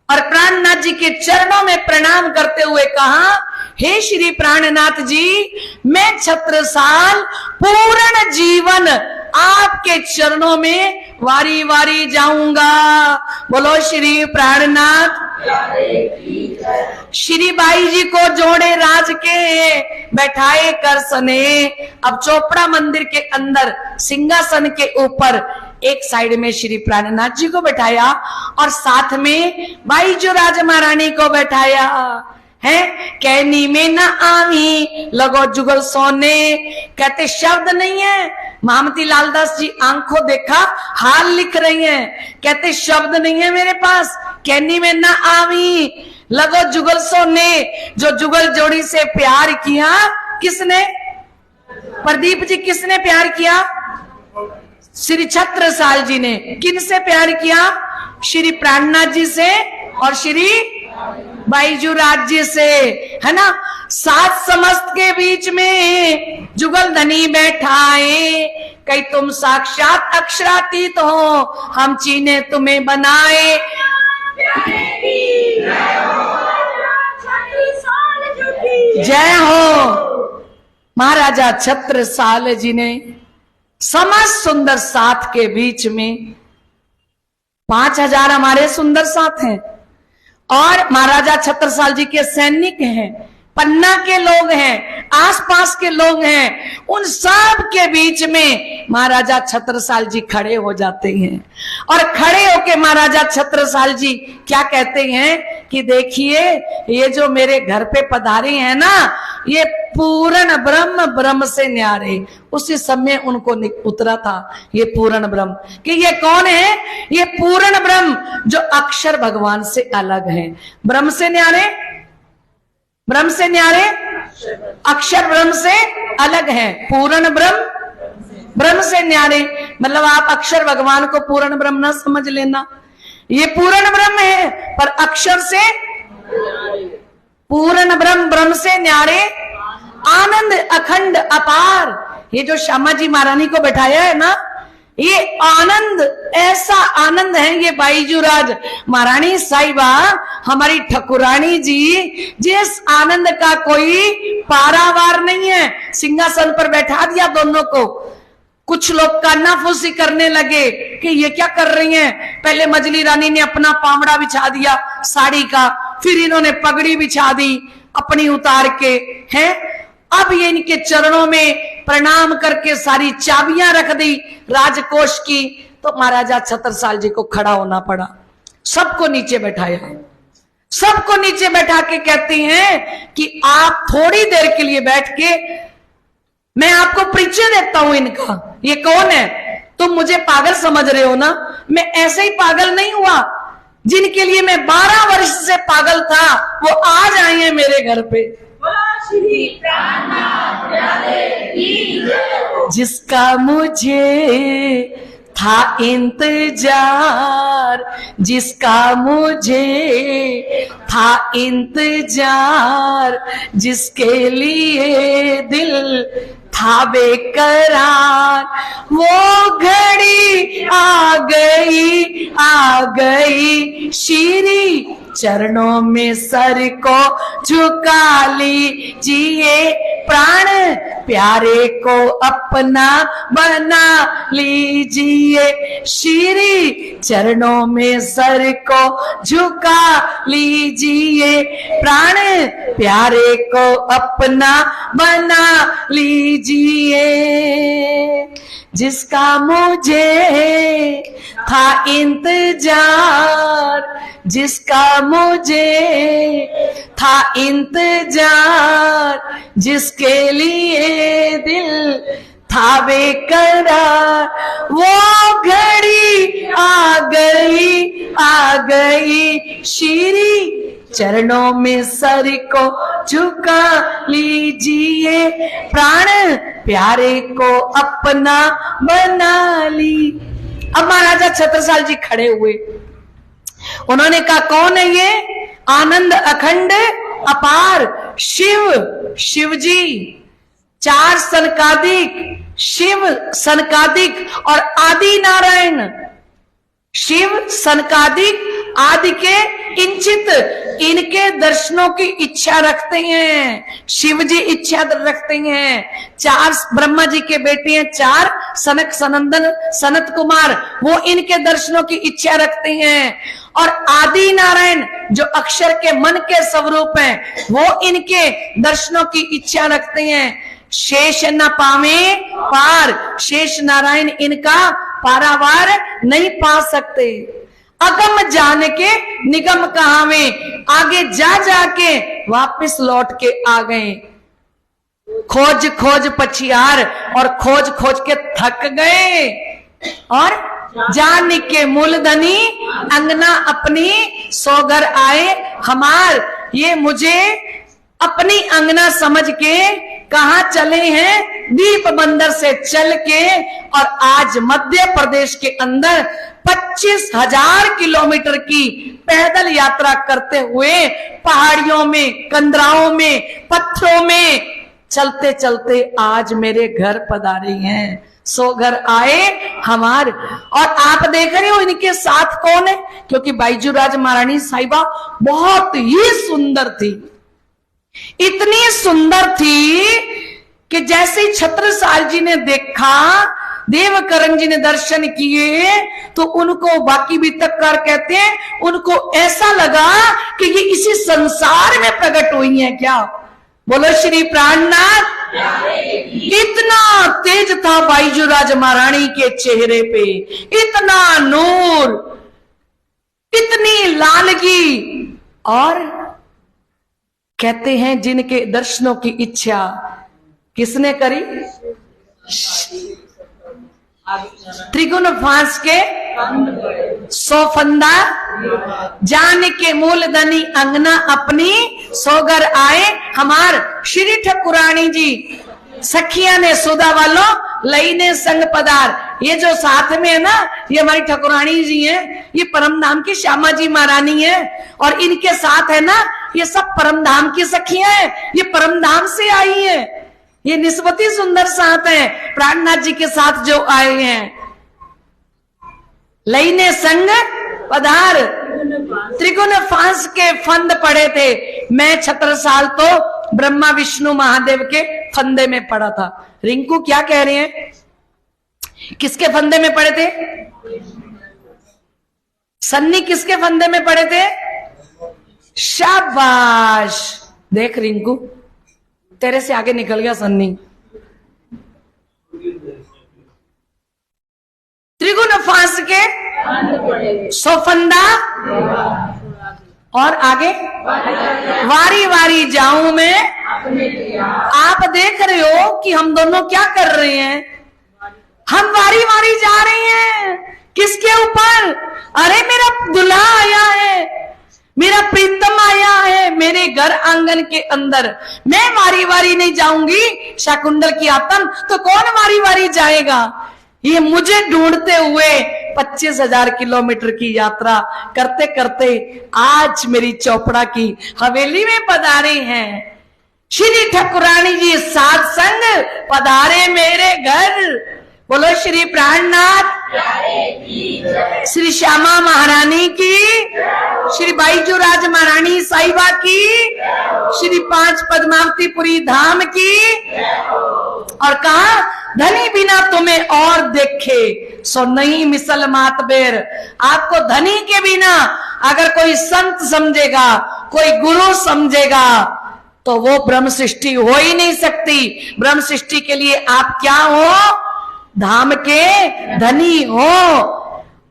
और प्राणनाथ जी के चरणों में प्रणाम करते हुए कहा, हे श्री प्राणनाथ जी, मैं छत्रसाल पूर्ण जीवन आपके चरणों में वारी वारी जाऊंगा। बोलो श्री प्राणनाथ। श्री बाई जी को जोड़े राज के बैठाए कर सने। अब चोपड़ा मंदिर के अंदर सिंहासन के ऊपर एक साइड में श्री प्राणनाथ जी को बैठाया और साथ में बाई जो राज महारानी को बैठाया है। कहनी में न आवी लगो जुगल सोने, कहते शब्द नहीं है। महामती लालदास जी आंखों देखा हाल लिख रही हैं, कहते शब्द नहीं है मेरे पास। कहनी में न आवी लगो जुगल सोने, जो जुगल जोड़ी से प्यार किया किसने? प्रदीप जी किसने प्यार किया? श्री छत्रसाल जी ने। किन से प्यार किया? श्री प्राणनाथ जी से और श्री बाईजूराज जी से, है ना। सात समस्त के बीच में जुगल धनी बैठाए, कहीं तुम साक्षात अक्षरातीत हो, हम चीने तुम्हें बनाए। जय हो। महाराजा छत्रसाल जी ने समस्त सुंदर साथ के बीच में 5000 हमारे सुंदर साथ हैं और महाराजा छत्रसाल जी के सैनिक हैं, पन्ना के लोग हैं, आसपास के लोग हैं, उन सब के बीच में महाराजा छत्रसाल जी खड़े हो जाते हैं और खड़े होके महाराजा छत्रसाल जी क्या कहते हैं कि देखिए ये जो मेरे घर पे पधारे हैं ना, ये पूर्ण ब्रह्म, ब्रह्म से न्यारे। उसी समय उनको उतरा था ये पूर्ण ब्रह्म कि ये कौन है? ये पूर्ण ब्रह्म जो अक्षर भगवान से अलग है। ब्रह्म से न्यारे, ब्रह्म से न्यारे, अक्षर ब्रह्म से अलग है। पूर्ण ब्रह्म, ब्रह्म से न्यारे, मतलब आप अक्षर भगवान को पूर्ण ब्रह्म ना समझ लेना। ये पूर्ण ब्रह्म है पर अक्षर से पूर्ण ब्रह्म, ब्रह्म से न्यारे, आनंद अखंड अपार। ये जो श्यामा जी महारानी को बैठाया है ना, ये आनंद, ऐसा आनंद है ये बाईजूराज महारानी साहिबा हमारी ठकुरानी जी, जिस आनंद का कोई पारावार नहीं है। सिंहासन पर बैठा दिया दोनों को। कुछ लोग कानाफूसी करने लगे कि ये क्या कर रही हैं। पहले मजली रानी ने अपना पावड़ा बिछा दिया साड़ी का, फिर इन्होंने पगड़ी बिछा दी अपनी उतार के, हैं। अब ये इनके चरणों में प्रणाम करके सारी चाबियां रख दी राजकोष की। तो महाराजा छत्रसाल जी को खड़ा होना पड़ा। सबको नीचे बैठाया, सबको नीचे बैठा के कहती हैं कि आप थोड़ी देर के लिए बैठ के मैं आपको परिचय देता हूं इनका, ये कौन है। तुम मुझे पागल समझ रहे हो ना, मैं ऐसे ही पागल नहीं हुआ। जिनके लिए मैं 12 वर्ष से पागल था वो आज आए हैं मेरे घर पे। जिसका मुझे था इंतजार, जिसका मुझे था इंतजार, जिसके लिए दिल था बेकरार, वो घड़ी आ गई श्री चरणों में सर को झुका लीजिए, प्राण प्यारे को अपना बना लीजिए, श्री चरणों में सर को झुका लीजिए, प्राण प्यारे को अपना बना लीजिए। जिसका मुझे था इंतजार, जिसका मुझे था इंतजार, जिसके लिए दिल था बेकरार, वो घड़ी आ गई श्री चरणों में सर को झुका लीजिए, प्राण प्यारे को अपना बना ली। अब महाराजा छत्रसाल जी खड़े हुए, उन्होंने कहा कौन है ये? आनंद अखंड अपार शिव जी, चार सनकादिक शिव सनकादिक और आदि नारायण। शिव सनकादिक आदि के इंचित, इनके दर्शनों की इच्छा रखते हैं। शिव जी इच्छा रखते हैं। चार ब्रह्मा जी के बेटे हैं, चार सनक सनंदन सनत कुमार, वो इनके दर्शनों की इच्छा रखते हैं। और आदि नारायण जो अक्षर के मन के स्वरूप हैं, वो इनके दर्शनों की इच्छा रखते हैं। शेष न पावे पार, शेष नारायण इनका पारावार नहीं पा सकते। अगम जान के निगम कहावे, आगे जा जाके वापस लौट के आ गए। खोज खोज पछियार, और खोज खोज के थक गए। और जान के मूलधनी अंगना अपनी सोगर आए हमार, ये मुझे अपनी अंगना समझ के कहा चले हैं दीप बंदर से चल के। और आज मध्य प्रदेश के अंदर 25,000 किलोमीटर की पैदल यात्रा करते हुए पहाड़ियों में, कंदराओं में, पत्थरों में चलते चलते आज मेरे घर पधारे हैं। सो घर आए हमार। और आप देख रहे हो इनके साथ कौन है? क्योंकि बाईजूराज महारानी साहिबा बहुत ही सुंदर थी, इतनी सुंदर थी कि जैसे ही छत्रसाल जी ने देखा, देवकरण जी ने दर्शन किए, तो उनको बाकी भी तक कर कहते हैं, उनको ऐसा लगा कि ये इसी संसार में प्रकट हुई हैं क्या। बोलो श्री प्राणनाथ। इतना तेज था बाईजूराज महारानी के चेहरे पे, इतना नूर, इतनी लालगी। और कहते हैं जिनके दर्शनों की इच्छा किसने करी? त्रिगुण फांस के सोफंदा, जान के मूलधनी अंगना अपनी सोगर आए हमार। श्री ठकुरानी जी सखिया ने सुधा वालों लई ने संग पदार। ये जो साथ में है ना, ये हमारी ठकुरानी जी हैं, ये परम धाम की श्यामा जी महारानी है। और इनके साथ है ना, ये सब परम धाम की सखियां हैं, ये परम धाम से आई हैं। ये निस्बती सुंदर साथ है प्राणनाथ जी के साथ जो आए हैं। लईने संग पधार, त्रिगुण फांस के फंद पड़े थे। मैं छत्रसाल तो ब्रह्मा विष्णु महादेव के फंदे में पड़ा था। रिंकू क्या कह रहे हैं? किसके फंदे में पड़े थे? सन्नी किसके फंदे में पड़े थे? शाबाश। देख रिंकू, तेरे से आगे निकल गया सन्नी। त्रिगुण फांस के सोफंदा, और आगे वारी वारी जाऊं मैं आप देख रहे हो कि हम दोनों क्या कर रहे हैं, हम वारी वारी जा रहे हैं किसके ऊपर? अरे मेरा दुल्हा आया है, मेरा प्रीतम आया है मेरे घर आंगन के अंदर, मैं वारी वारी नहीं जाऊंगी शाकुंतल की आत्म, तो कौन वारी वारी जाएगा? ये मुझे ढूंढते हुए 25,000 किलोमीटर की यात्रा करते करते आज मेरी चोपड़ा की हवेली में पधारे हैं। श्री ठाकुरानी जी साथ संग पधारे मेरे घर। बोलो श्री प्राणनाथ, श्री श्यामा महारानी की, श्री बाईजू राज महारानी साहिबा की, श्री 5 पद्मावतीपुरी धाम की। और कहा धनी बिना तुम्हें और देखे सो नहीं मिसल मात बेर। आपको धनी के बिना अगर कोई संत समझेगा, कोई गुरु समझेगा, तो वो ब्रह्म सृष्टि हो ही नहीं सकती। ब्रह्म सृष्टि के लिए आप क्या हो? धाम के धनी हो।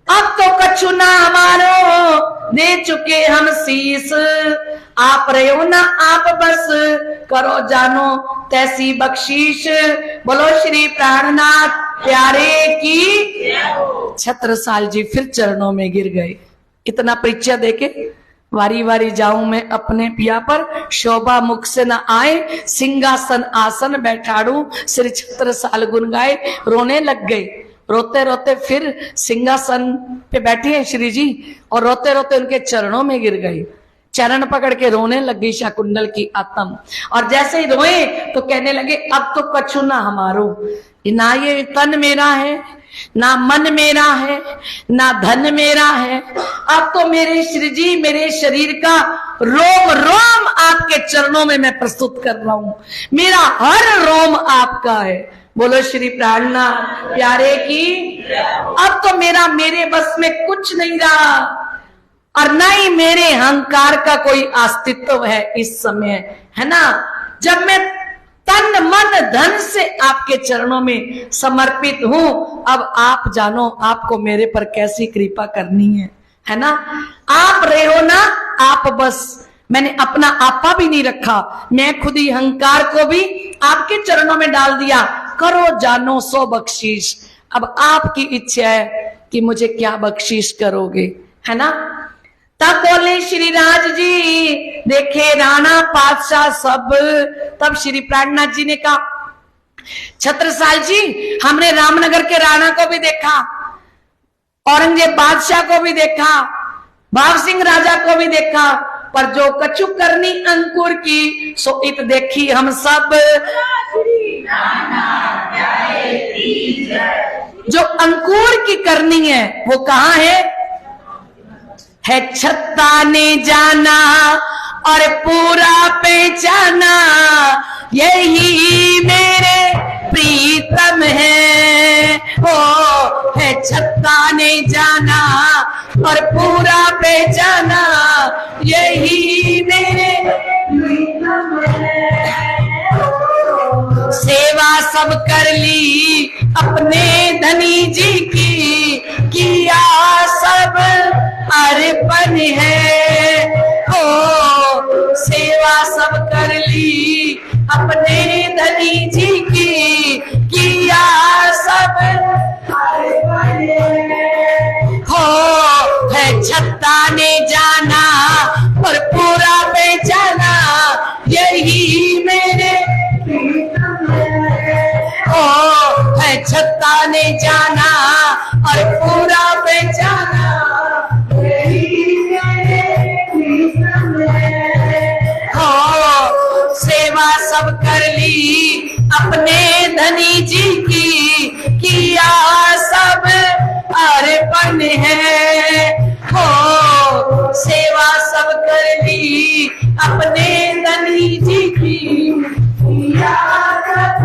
अब तो कछु ना हमारो दे चुके हम शीस, आप रहो ना आप बस करो जानो तैसी बख्शीश। बोलो श्री प्राणनाथ प्यारे की। छत्रसाल जी फिर चरणों में गिर गए। इतना परिचय देके वारी वारी जाऊं मैं अपने पिया पर, शोभा मुख से न आए, सिंहासन आसन बैठाड़ू, श्री छत्रसाल गुन गाए। रोने लग गए। रोते रोते फिर सिंहासन पे बैठे हैं श्री जी, और रोते रोते उनके चरणों में गिर गए। चरण पकड़ के रोने लग गई शाकुंतल की आत्म। और जैसे ही रोए तो कहने लगे अब तो कछु ना हमारो, ना ये तन मेरा है, ना मन मेरा है, ना धन मेरा है। अब तो मेरे श्री जी मेरे शरीर का रोम रोम आपके चरणों में मैं प्रस्तुत कर रहा हूं, मेरा हर रोम आपका है। बोलो श्री प्राणनाथ प्यारे की। अब तो मेरे बस में कुछ नहीं रहा, और ना ही मेरे अहंकार का कोई अस्तित्व है इस समय, है ना। जब मैं तन मन धन से आपके चरणों में समर्पित हूं, अब आप जानो आपको मेरे पर कैसी कृपा करनी है ना। आप रहे हो ना आप बस, मैंने अपना आपा भी नहीं रखा, मैं खुद ही अहंकार को भी आपके चरणों में डाल दिया। करो जानो सो बख्शीश। अब आपकी इच्छा है कि मुझे क्या बख्शीश करोगे, है ना। तब बोले श्री राज जी देखे राणा पातशाह सब। तब श्री प्राणनाथ जी ने कहा छत्रसाल जी हमने रामनगर के राणा को भी देखा, औरंगजेब बादशाह को भी देखा, भाव सिंह राजा को भी देखा, पर जो कछु करनी अंकुर की सो इत देखी हम सब। जो अंकुर की करनी है वो कहाँ है छत्ता ने जाना और पूरा पहचाना, यही मेरे प्रीतम है। ओ है छत्ता ने जाना और पूरा पहचाना, यही मेरे प्रीतम है। सेवा सब कर ली अपने धनी जी की, किया सब अर्पण है। ओ सेवा सब कर ली अपने धनी जी की, किया सब अर्पण है। हो है छत्ता ने जाना और पूरा पहचाना, यही मेरे ओ है छत्ता ने जाना और पूरा पहचाना, यही मेरे प्रीतम है। हो सेवा सब कर ली अपने धनी जी की, किया सब अर्पण है। हो सेवा सब कर ली अपने धनी जी की, किया सब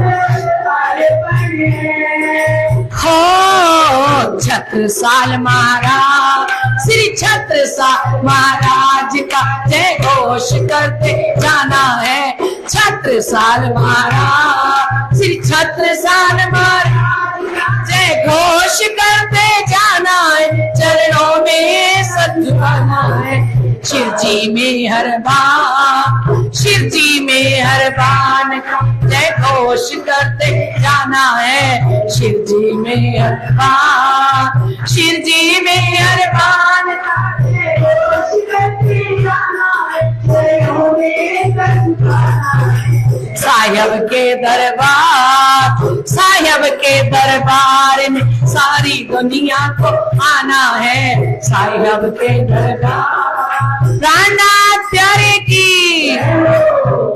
अर्पण है। हो छत्रसाल महाराज श्री छत्रसाल महाराज का जय घोष करते जाना है। छत्रसाल महाराज श्री छत्रसाल महाराज जय घोष करते जाना है। चरणों में सत आना है। शिव जी मेहरबान, शिव जी मेहरबान, जय घोष करते जाना है। शिव जी मेहरबान, शिव जी मेहरबान, जय घोष करते जाना है। साहिब के दरबार, साहिब के दरबार में सारी दुनिया को आना है। साहिब के दरबार, प्राणनाथ प्यारे की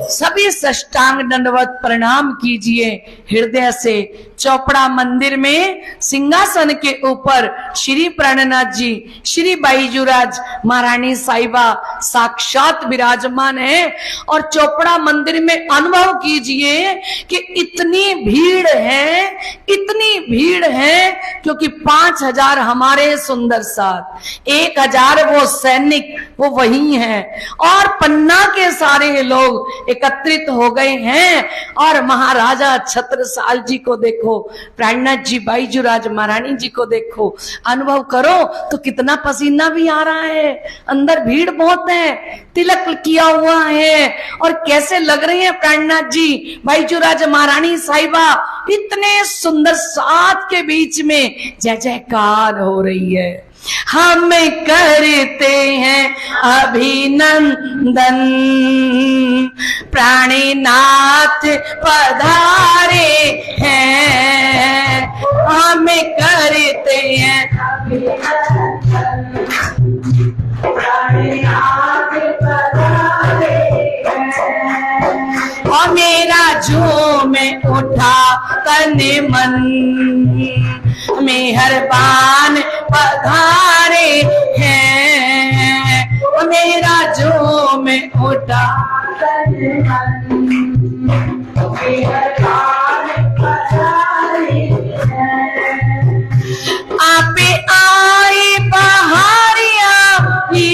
सभी साष्टांग दंडवत प्रणाम कीजिए हृदय से। चोपड़ा मंदिर में सिंहासन के ऊपर श्री प्राणनाथ जी, श्री बाईजूराज महारानी साहिबा साक्षात विराजमान है। और चोपड़ा मंदिर में अनुभव कीजिए कि इतनी भीड़ है, इतनी भीड़ है, क्योंकि 5000 हमारे सुंदर साथ, 1000 वो सैनिक वो वही हैं, और पन्ना के सारे लोग एकत्रित हो गए हैं। और महाराजा छत्रसाल जी को देखो, प्राणनाथ जी, बाईजूराज महारानी जी को देखो, अनुभव करो तो कितना पसीना भी आ रहा है। अंदर भीड़ बहुत है, तिलक किया हुआ है, और कैसे लग रहे हैं प्राणनाथ जी, बाईजूराज महारानी साहिबा, इतने सुंदर साथ के बीच में जय जयकार हो रही है। हम करते हैं अभिनंदन, प्राणनाथ पधारे हैं। हम करते हैं अभिनंदन, प्राणनाथ पधारे हैं। और मेरा झूम उठा तन मन, मेहरबान पधारे हैं। और मेरा झूम उठा तन मन, मेहरबान पधारे हैं। आप आए बहारियां ही,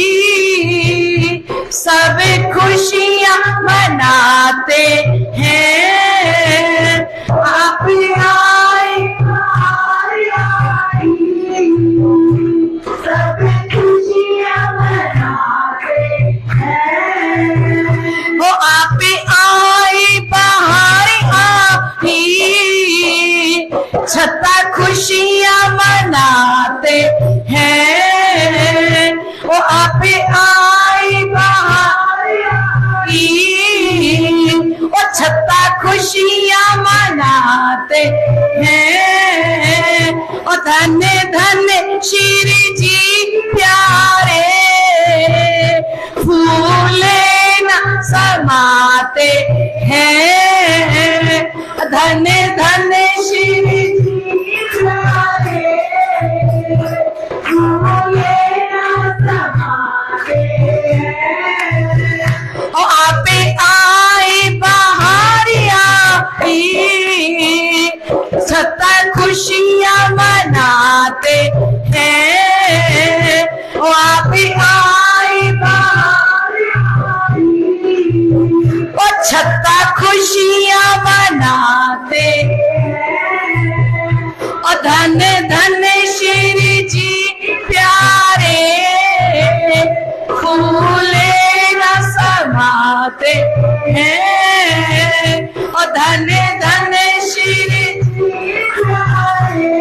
सब खुशियां मनाते हैं। आप आए सब खुशियां मनाते हैं। वो आप आए बाहर आई, छता खुशियां मनाते हैं। वो आप आए बाहर आई, वो छता खुशियां मनाते हैं। और धन धन श्री जी प्यारे, फूले न समाते हैं। धन धन श्री जी प्यारे, फूले न समाते हैं। और आप आए बहारिया, छता खुशियां मनाते हैं। और आप आए बहारिया, और छता खुशियां मनाते हैं। और धन धन श्री जी प्यारे, फूले न समाते हैं। और धन धन श्री जी प्यारे,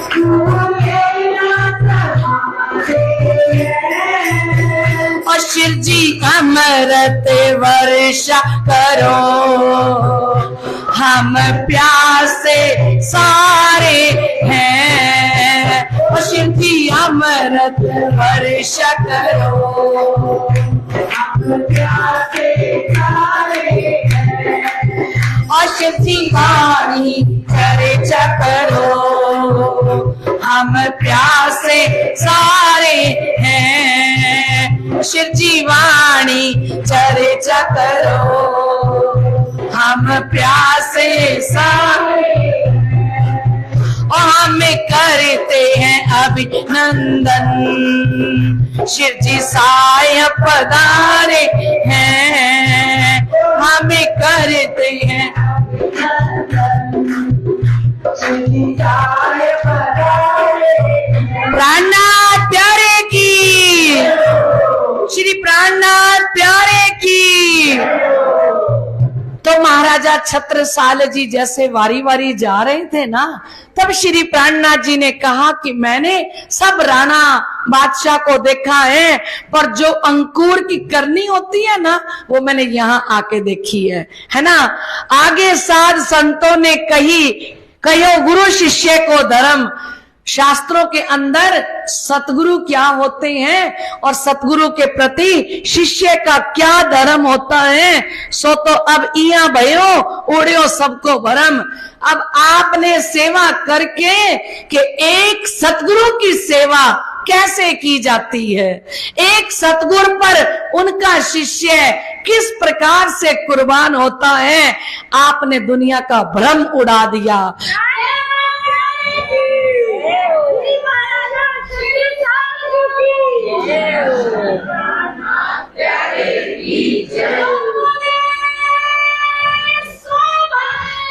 फूले न समाते हैं। और शिव जी अमृत वर्षा करो, हम प्यासे सारे हैं। और शिव जी अमृत वर्षा करो, हम प्यासे सारे हैं। और शिव जी वाणी चर्चा करो, हम प्यासे सारे हैं। शिव जी वाणी चर्चा करो, हम प्यासे सारे हैं। और हम करते हैं अभिनंदन, शिव जी साहिब पधारे हैं। हम करते हैं प्राणनाथ प्यारे की महाराजा छत्रसाल जी जैसे वारी वारी जा रहे थे ना, तब श्री प्राणनाथ जी ने कहा कि मैंने सब राणा बादशाह को देखा है, पर जो अंकुर की करनी होती है ना, वो मैंने यहाँ आके देखी है ना। आगे साध संतों ने कहो गुरु शिष्य को धर्म। शास्त्रों के अंदर सतगुरु क्या होते हैं और सतगुरु के प्रति शिष्य का क्या धर्म होता है, सो तो अब इया भयो उड़ियो सबको भरम। अब आपने सेवा करके कि एक सतगुरु की सेवा कैसे की जाती है, एक सतगुरु पर उनका शिष्य किस प्रकार से कुर्बान होता है, आपने दुनिया का भ्रम उड़ा दिया।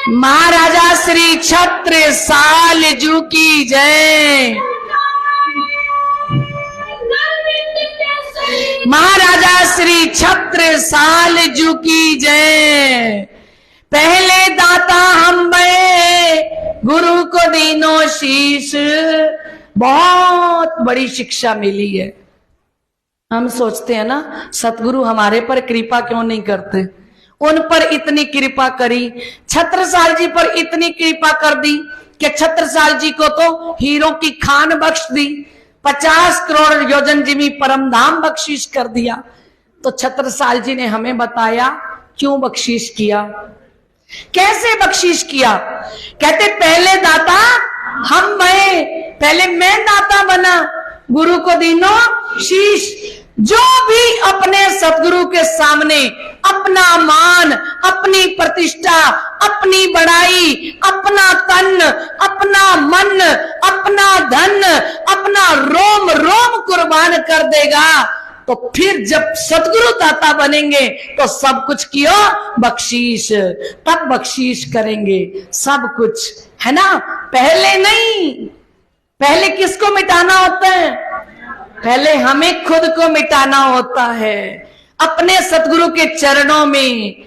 महाराजा श्री छत्रसाल जी की जय। महाराजा श्री छत्रसाल जी की जय। पहले दाता हम बे गुरु को दीनो शीश। बहुत बड़ी शिक्षा मिली है। हम सोचते हैं ना सतगुरु हमारे पर कृपा क्यों नहीं करते, उन पर इतनी कृपा करी, छत्रसाल जी पर इतनी कृपा कर दी कि छत्रसाल जी को तो हीरों की खान बख्श दी, 50 करोड़ योजन जिमी परम धाम बख्शीश कर दिया। तो छत्रसाल जी ने हमें बताया क्यों बख्शीश किया, कैसे बख्शीश किया। कहते पहले दाता हम बने, पहले मैं दाता बना, गुरु को दीनो शीश। जो भी अपने सतगुरु के सामने अपना मान, अपनी प्रतिष्ठा, अपनी बड़ाई, अपना तन, अपना मन, अपना धन, अपना रोम रोम कुर्बान कर देगा, तो फिर जब सतगुरु दाता बनेंगे तो सब कुछ कियो बख्शीश, तब बख्शीश करेंगे सब कुछ, है ना। पहले नहीं, पहले किसको मिटाना होता है, पहले हमें खुद को मिटाना होता है। अपने सतगुरु के चरणों में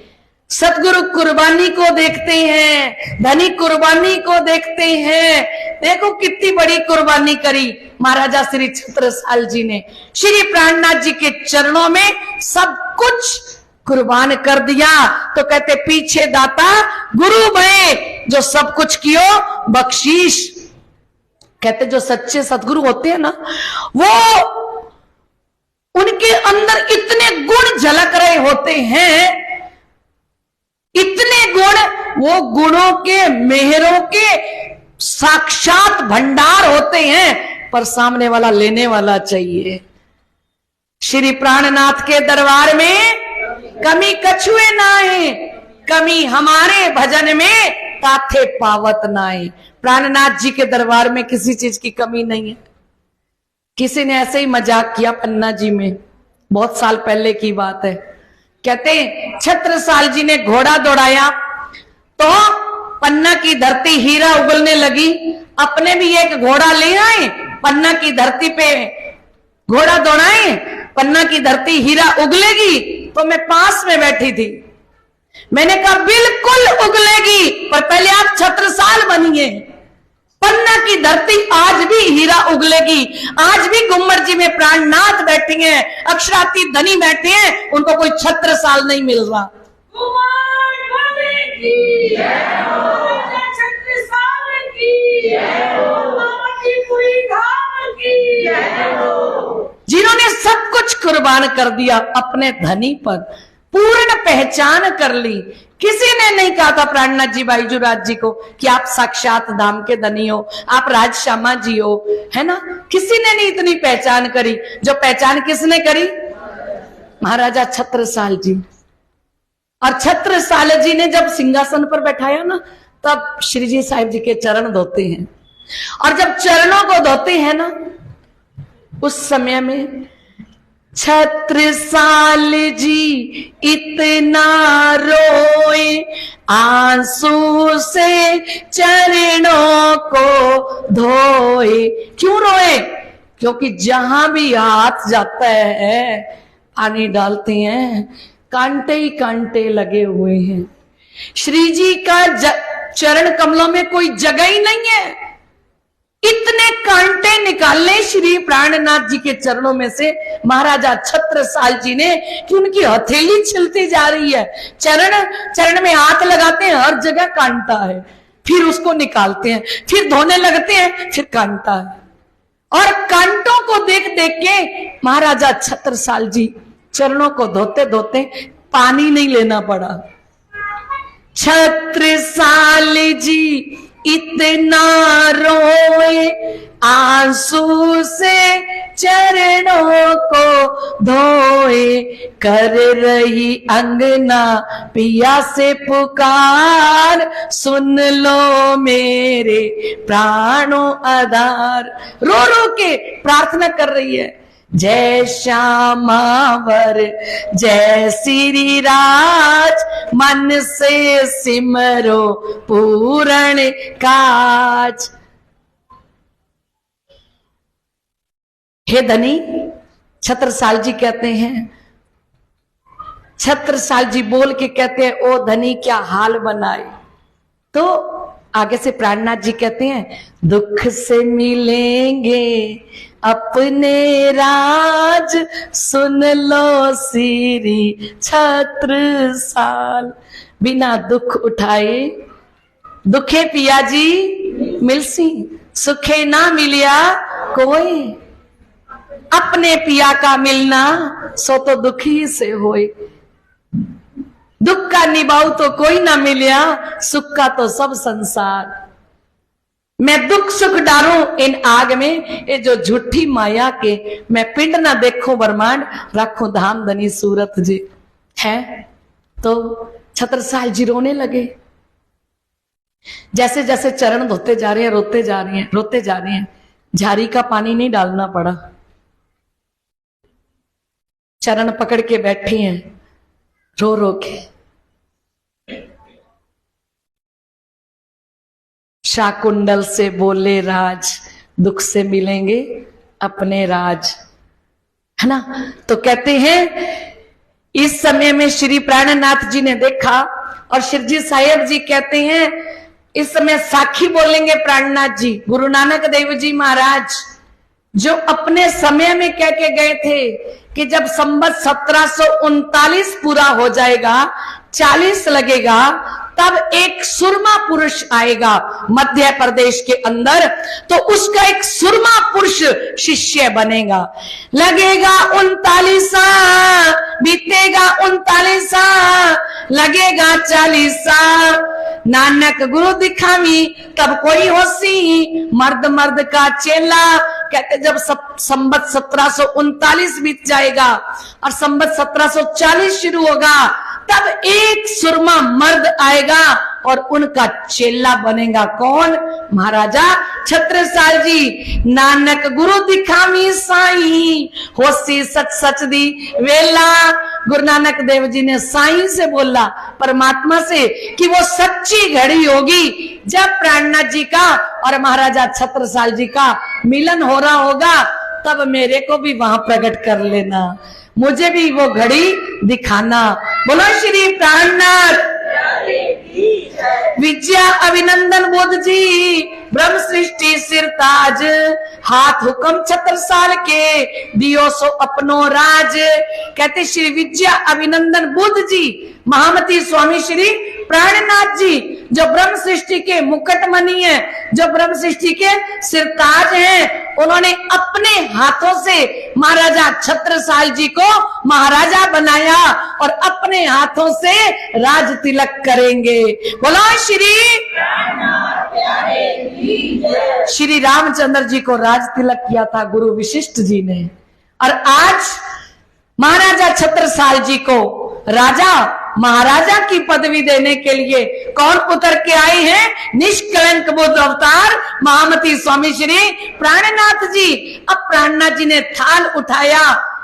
सतगुरु कुर्बानी को देखते हैं, धनी कुर्बानी को देखते हैं। देखो कितनी बड़ी कुर्बानी करी महाराजा श्री छत्रसाल जी ने, श्री प्राणनाथ जी के चरणों में सब कुछ कुर्बान कर दिया। तो कहते पीछे दाता गुरु बने, जो सब कुछ कियो बख्शीश। कहते जो सच्चे सतगुरु होते हैं ना, वो उनके अंदर इतने गुण झलक रहे होते हैं, इतने गुण, वो गुणों के मेहरों के साक्षात भंडार होते हैं, पर सामने वाला लेने वाला चाहिए। श्री प्राणनाथ के दरबार में कमी कछुए नाए, कमी हमारे भजन में ताथे पावत नाए। प्राणनाथ जी के दरबार में किसी चीज की कमी नहीं है। किसी ने ऐसे ही मजाक किया पन्ना जी में, बहुत साल पहले की बात है। कहते छत्रसाल जी ने घोड़ा दौड़ाया तो पन्ना की धरती हीरा उगलने लगी, अपने भी एक घोड़ा ले आए, पन्ना की धरती पे घोड़ा दौड़ाए, पन्ना की धरती हीरा उगलेगी। तो मैं पास में बैठी थी, मैंने कहा बिल्कुल उगलेगी, पर पहले आप छत्रसाल बनिए। पन्ना की धरती आज भी हीरा उगलेगी। आज भी गुम्मर जी में प्राणनाथ बैठे हैं, अक्षरातीत धनी बैठे हैं, उनको कोई छत्रसाल नहीं मिल रहा। जिन्होंने सब कुछ कुर्बान कर दिया अपने धनी पर, पूर्ण पहचान कर ली। किसी ने नहीं कहा था प्राणनाथ जी बाईजूराज जी को कि आप साक्षात धाम के धनी हो, आप राजश्यामा जी हो, है ना। किसी ने नहीं इतनी पहचान करी। जो पहचान किसने करी, महाराजा छत्रसाल जी। और छत्रसाल जी ने जब सिंहासन पर बैठाया ना, तब श्री जी साहिब जी के चरण धोते हैं। और जब चरणों को धोते हैं ना, उस समय में छत्रसाल जी इतना रोए, आंसू से चरणों को धोए। क्यों रोए, क्योंकि जहां भी हाथ जाता है पानी डालते हैं, कांटे ही कांटे लगे हुए हैं। श्री जी का चरण कमलों में कोई जगह ही नहीं है। इतने कांटे निकालने श्री प्राणनाथ जी के चरणों में से महाराजा छत्रसाल जी ने कि उनकी हथेली छिलती जा रही है। चरण में हाथ लगाते हैं, हर जगह कांटा है, फिर उसको निकालते हैं, फिर धोने लगते हैं, फिर कांटा है। और कांटों को देख देख के महाराजा छत्रसाल जी चरणों को धोते धोते पानी नहीं लेना पड़ा। छत्रसाल जी इतना रोए आंसू से चरणों को धोए, कर रही अंगना पिया से पुकार, सुन लो मेरे प्राणों आधार। रो रो के प्रार्थना कर रही है, जय श्यामावर जय श्री राज, मन से सिमरो पूर्ण काज। हे धनी, छत्रसाल जी कहते हैं, छत्रसाल जी बोल के कहते हैं, ओ धनी क्या हाल बनाए। तो आगे से प्राणनाथ जी कहते हैं, दुख से मिलेंगे अपने राज, सुन लो श्री छत्रसाल। बिना दुख उठाए दुखे पिया जी मिलसी, सुखे ना मिलिया कोई। अपने पिया का मिलना सो तो दुखी से होए, दुख का निभाऊ तो कोई ना मिलिया, सुख का तो सब संसार। मैं दुख सुख डालूं इन आग में, ये जो झूठी माया के मैं पिंड ना देखो ब्रह्मांड, रखो धाम धनी सूरत जी है। तो छत्रसाल जी रोने लगे। जैसे जैसे चरण धोते जा रहे हैं, रोते जा रहे हैं, रोते जा रहे हैं। झारी का पानी नहीं डालना पड़ा, चरण पकड़ के बैठी हैं रो रो के। शाकुंडल से बोले राज, दुख से मिलेंगे अपने राज, है ना। तो कहते हैं इस समय में श्री प्राणनाथ जी ने देखा, और शिवजी साहेब जी कहते हैं इस समय साखी बोलेंगे प्राणनाथ जी, गुरु नानक देव जी महाराज, जो अपने समय में कह के गए थे कि जब संवत 1739 पूरा हो जाएगा, 40 लगेगा, तब एक सुरमा पुरुष आएगा मध्य प्रदेश के अंदर, तो उसका एक सुरमा पुरुष शिष्य बनेगा। लगेगा 39, बीतेगा 39, लगेगा 40, नानक गुरु दिखावी तब कोई होसी, मर्द मर्द का चेला। कहते जब संवत 1739 बीत जाएगा और संवत 1740 शुरू होगा, तब एक सुरमा मर्द आएगा और उनका चेला बनेगा। कौन? महाराजा छत्रसाल जी। नानक गुरु दिखावी साई, होसी सच सच दी वेला। गुरु नानक देव जी ने साई से बोला, परमात्मा से, कि वो सच्ची घड़ी होगी जब प्राणनाथ जी का और महाराजा छत्रसाल जी का मिलन हो रहा होगा, तब मेरे को भी वहां प्रकट कर लेना, मुझे भी वो घड़ी दिखाना। बोलो श्री प्राणनाथ विद्या अभिनंदन बोध जी, ब्रह्म सृष्टि सिरताज, हाथ हुक्म छत्रसाल के, दियो सो अपनो राज। कहते श्री विद्या अभिनंदन बुद्ध जी, महामती स्वामी श्री प्राणनाथ जी, जो ब्रह्म सृष्टि के मुकुटमणि है, जो ब्रह्म सृष्टि के सिरताज हैं, उन्होंने अपने हाथों से महाराजा छत्रसाल जी को महाराजा बनाया और अपने हाथों से राज तिलक करेंगे। बोलो श्री रामचंद्र जी को राज तिलक किया था गुरु वशिष्ठ जी ने, और आज महाराजा छत्रसाल जी को राजा महाराजा की पदवी देने के लिए कौन उतर के आए हैं? निष्कलंक बुद्ध अवतार महामती स्वामी श्री प्राणनाथ जी। अब प्राणनाथ जी ने थाल उठाया,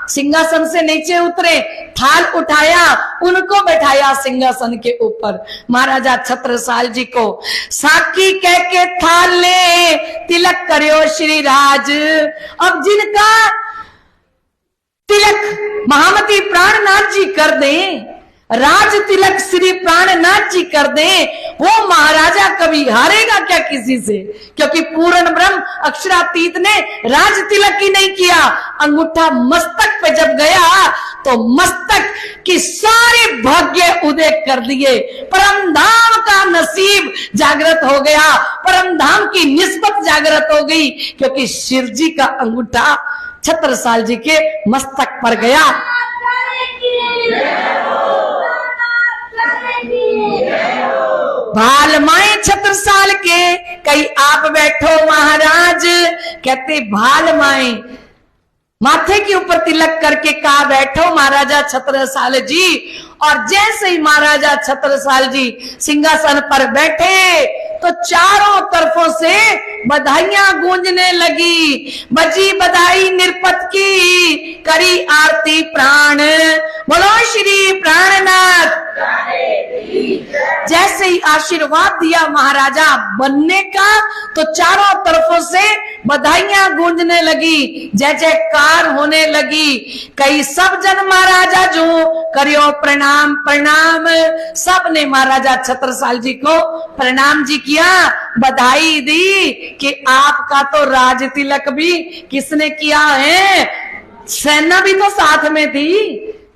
सिंहासन से नीचे उतरे, थाल उठाया, उनको बैठाया सिंहासन के ऊपर, महाराजा छत्रसाल जी को। साकी कह के थाल ले तिलक करियो श्री राज। अब जिनका तिलक महामती प्राणनाथ जी कर दें, राज तिलक श्री प्राणनाथ जी कर दे, वो महाराजा कभी हारेगा क्या किसी से? क्योंकि पूर्ण ब्रह्म अक्षरातीत ने राज तिलक ही नहीं किया, अंगूठा मस्तक पे जब गया तो मस्तक की सारे भाग्य उदय कर दिए। परम धाम का नसीब जागृत हो गया, परम धाम की निस्बत जागृत हो गई, क्योंकि शिव जी का अंगूठा छत्रसाल जी के मस्तक पर गया। भाल माए छत्रसाल के, कई आप बैठो महाराज, कहते भाल माए माथे के ऊपर तिलक करके कहा बैठो महाराजा छत्रसाल जी। और जैसे ही महाराजा छत्रसाल जी सिंहासन पर बैठे तो चारों तरफों से बधाइयां गूंजने लगी। बजी बधाई निरपत की, करी आरती प्राण, बोलो श्री प्राणनाथ। जैसे ही आशीर्वाद दिया महाराजा बनने का तो चारों तरफों से बधाइयां गूंजने लगी, जय जयकार होने लगी। कई सब जन महाराजा जो करियो प्रणाम प्रणाम, सब ने महाराजा छत्रसाल जी को प्रणाम जी किया, बधाई दी कि आपका तो राज तिलक भी किसने किया है? सेना भी तो साथ में थी,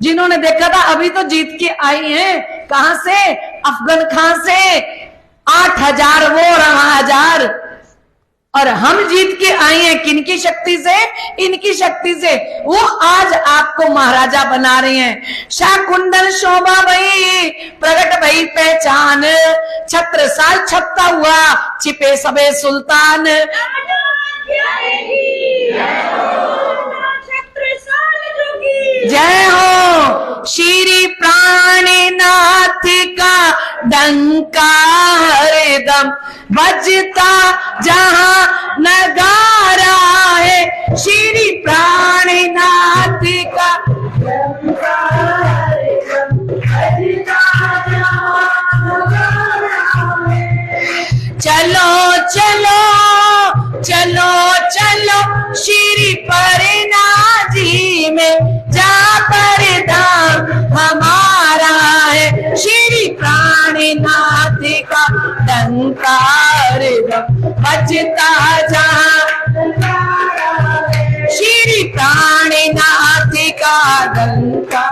जिन्होंने देखा था अभी तो जीत के आई हैं। कहां से? अफगन खान से 8,000 वो रहा 1000, और हम जीत के आए हैं किनकी शक्ति से? इनकी शक्ति से। वो आज आपको महाराजा बना रहे हैं। शाकुंडल शोभा भई प्रगट भई पहचान, छत्रसाल छपता हुआ छिपे सबे सुल्तान। जय हो श्री प्राणनाथ का डंका हरदम बजता जहां नगारा है, श्री प्राणनाथ का डंका हरदम बजता जहां नगारा है। चलो चलो चलो चलो श्री परनाथ जी में, जा पर धाम हमारा है, श्री प्राणनाथ का डंका बजता जहां, श्री प्राणनाथ का डंका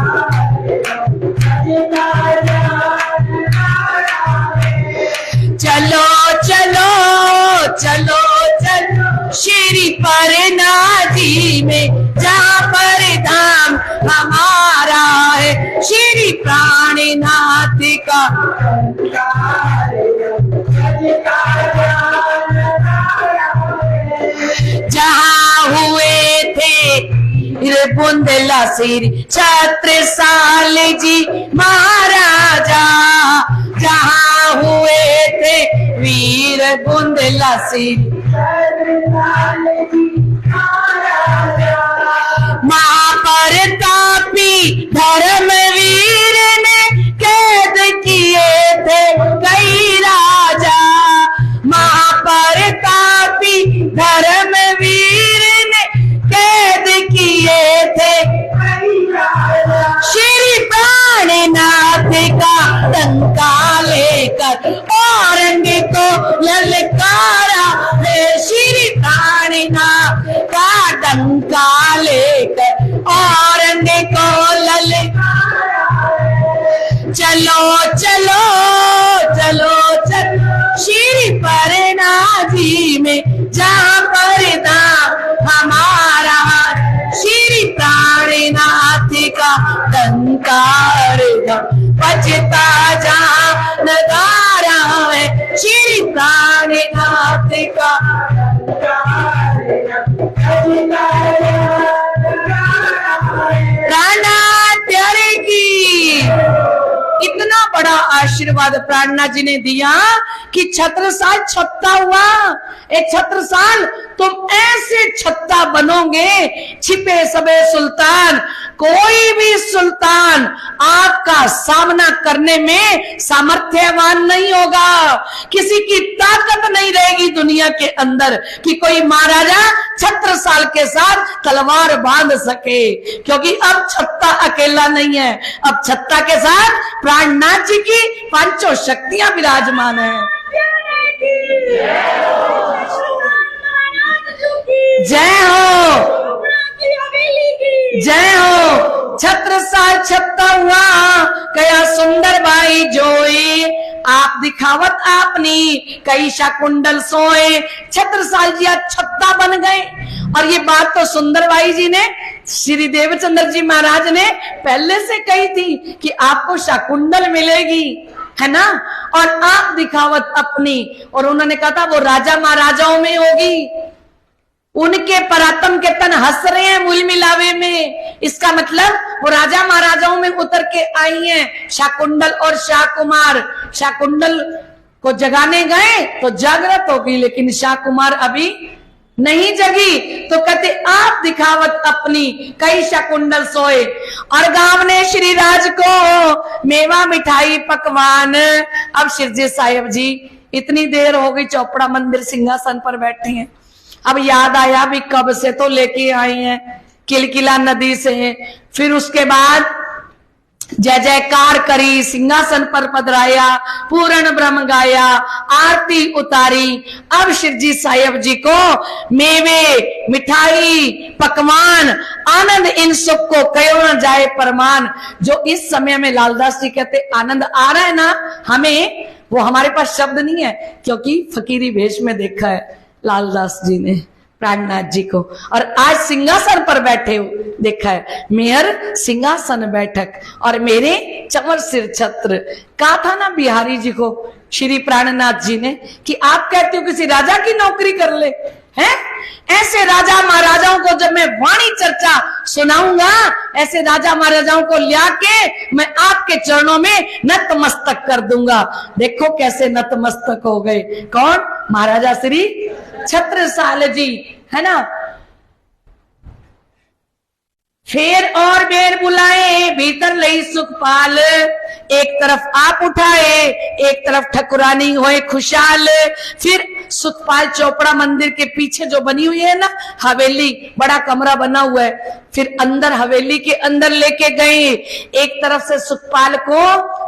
बजता जहां। चलो चलो चलो चलो श्री परनाथ जी में, जहां पर धाम हमारा है, श्री प्राणनाथ का। जहां हुए थे बुंदला श्री छत्रसाल जी महाराजा, जहां हुए थे वीर बुंदला श्री महाप्रतापी धर्मवीर ने कैद किए थे कई राजा, महाप्रतापी धर्मवीर ने कैद किए थे कई राजा, श्री प्राणनाथ का डंका लेकर औरंग को ललकारा है, श्री प्राणनाथ का डंका लेकर औरंग को ललकारा है। चलो चलो चलो चलो श्री परनाथ जी में, जहां पर धाम हमारा, श्री प्राणनाथ का डंका बजता जहां नगारा है, श्री प्राणनाथ का प्राणनाथ प्यारे की। इतना बड़ा आशीर्वाद प्राणनाथ जी ने दिया कि छत्रसाल छत्ता हुआ। एक छत्रसाल तुम ऐसे छत्ता बनोगे, छिपे सबे सुल्तान, कोई भी सुल्तान आपका सामना करने में सामर्थ्यवान नहीं होगा। किसी की ताकत नहीं रहेगी दुनिया के अंदर कि कोई महाराजा छत्रसाल के साथ तलवार बांध सके, क्योंकि अब छत्ता अकेला नहीं है, अब छत्ता के साथ प्राणनाथ जी की पांचों शक्तियां विराजमान है। जय हो, जय हो। छत्रसाल छत्ता हुआ, कया सुंदर भाई जोई, आप दिखावत आपनी, कई शाकुंडल सोए। छत्रसाल जी आज छत्ता बन गए। और ये बात तो सुंदर भाई जी ने, श्री देवचंद्र जी महाराज ने पहले से कही थी कि आपको शाकुंडल मिलेगी, है ना, और आप दिखावत अपनी। और उन्होंने कहा था वो राजा महाराजाओं में होगी, उनके परातम के तन हंस रहे हैं मूल मिलावे में। इसका मतलब वो राजा महाराजाओं में उतर के आई हैं। शाकुंडल और शाकुमार, शाकुंडल को जगाने गए तो जागृत हो गई, लेकिन शाकुमार अभी नहीं जगी। तो कहते आप दिखावत अपनी, कई शाकुंडल सोए। और गांव ने श्री राज को मेवा मिठाई पकवान। अब शिरजी साहिब जी इतनी देर हो गई, चौपड़ा मंदिर सिंहासन पर बैठे हैं। अब याद आया भी कब से तो लेके आई हैं किलकिला नदी से। फिर उसके बाद जय जयकार करी, सिंहासन पर पधराया, पूर्ण ब्रह्म गाया, आरती उतारी। अब शिरजी साहिब जी को मेवे मिठाई पकवान आनंद इन सुख को कयो न जाए परमान। जो इस समय में लालदास जी कहते आनंद आ रहा है ना हमें, वो हमारे पास शब्द नहीं है, क्योंकि फकीरी वेश में देखा है लालदास जी ने प्राणनाथ जी को। और आज सिंहासन पर बैठे हो देखा है, मेहर सिंहासन बैठक और मेरे चमर सिर छत्र। कहा था ना बिहारी जी को श्री प्राणनाथ जी ने कि आप कहते हो किसी राजा की नौकरी कर ले, हैं? ऐसे राजा महाराजाओं को जब मैं वाणी चर्चा सुनाऊंगा, ऐसे राजा महाराजाओं को लिया के मैं आपके चरणों में नतमस्तक कर दूंगा। देखो कैसे नतमस्तक हो गए। कौन? महाराजा श्री छत्रसाल जी, है ना। फेर और बेर बुलाए, भीतर लई सुखपाल। एक तरफ आप उठाए, एक तरफ ठकुरानी होए खुशहाल। फिर सुखपाल चौपड़ा मंदिर के पीछे जो बनी हुई है ना हवेली, बड़ा कमरा बना हुआ है, फिर अंदर हवेली के अंदर लेके गए। एक तरफ से सुखपाल को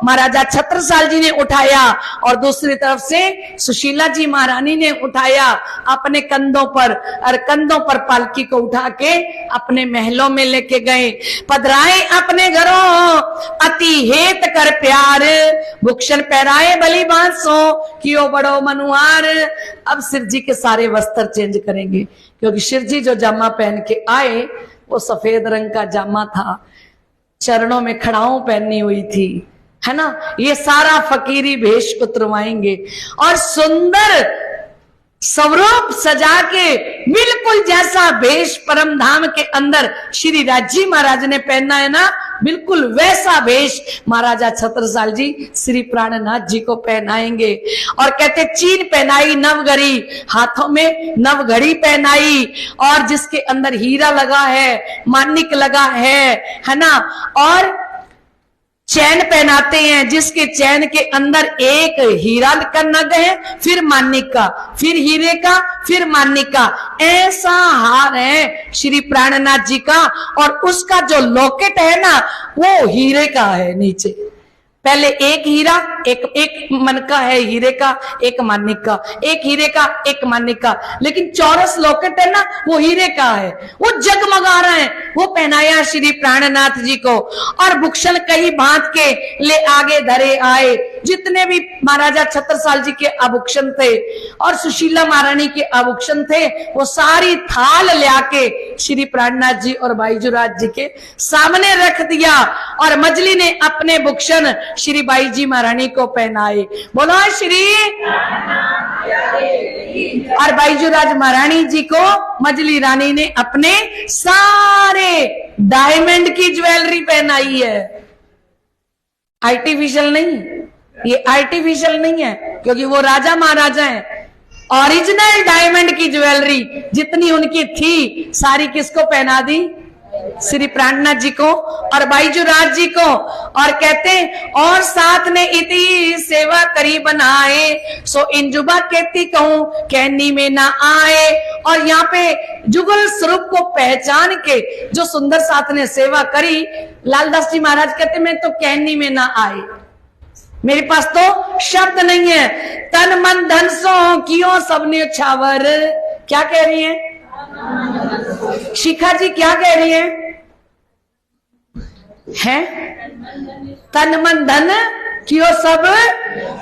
महाराजा छत्रसाल जी ने उठाया और दूसरी तरफ से सुशीला जी महारानी ने उठाया अपने कंधों पर, और कंधों पर पालकी को उठा के अपने महलों में लेके गए। पधराए अपने घरों अति हेत कर प्यार, भूषण पहराए बलि बांसो कियो बड़ो मनुहार। अब शिव जी के सारे वस्त्र चेंज करेंगे, क्योंकि शिव जी जो जामा पहन के आए वो सफेद रंग का जामा था, चरणों में खड़ाओं पहनी हुई थी, है ना। ये सारा फकीरी भेष उतरवाएंगे और सुंदर स्वरूप सजा के बिल्कुल जैसा भेष परम धाम के अंदर श्री राजी महाराज ने पहना है ना, बिल्कुल वैसा भेष महाराजा छत्रसाल जी श्री प्राणनाथ जी को पहनाएंगे। और कहते चीन पहनाई नवघड़ी, हाथों में नवघड़ी पहनाई, और जिसके अंदर हीरा लगा है, मानिक लगा है ना। और चैन पहनाते हैं, जिसके चैन के अंदर एक हीरा का नग है, फिर मानिक का, फिर हीरे का, फिर मानिक का। ऐसा हार है श्री प्राणनाथ जी का। और उसका जो लॉकेट है ना वो हीरे का है नीचे। पहले एक हीरा, एक मन का है हीरे का, एक मानिक का, एक हीरे का, एक मानिक का, लेकिन चौरस लॉकेट है ना वो हीरे का है, वो जगमगा रहा है। वो पहनाया श्री प्राणनाथ जी को। और भूषण कई भांत के ले आगे धरे आए, जितने भी महाराजा छत्रसाल जी के आभूषण थे और सुशीला महारानी के आभूषण थे, वो सारी थाल लाके श्री प्राणनाथ जी और बाईजूराज जी के सामने रख दिया। और मजली ने अपने भूषण श्री बाई जी महारानी को पहनाए। बोलो श्री। और बाईजूराज महारानी जी को मजली रानी ने अपने सारे डायमंड की ज्वेलरी पहनाई है, आर्टिफिशियल नहीं, ये आर्टिफिशियल नहीं है, क्योंकि वो राजा महाराजा हैं। ओरिजिनल डायमंड की ज्वेलरी जितनी उनकी थी सारी किसको पहना दी? श्री प्राणनाथ जी को और बाईजूराज जी को। और कहते और साथ ने इति सेवा करी बनाए, सो इन जुबा कहती कहूं कहनी में ना आए। और यहाँ पे जुगल स्वरूप को पहचान के जो सुंदर साथ ने सेवा करी, लालदास जी महाराज कहते मैं तो कहनी में ना आए, मेरे पास तो शब्द नहीं है। तन मन धन सो कियो सबने छावर। क्या कह रही है शिखा जी, क्या कह रही है? तन मन धन कियो सब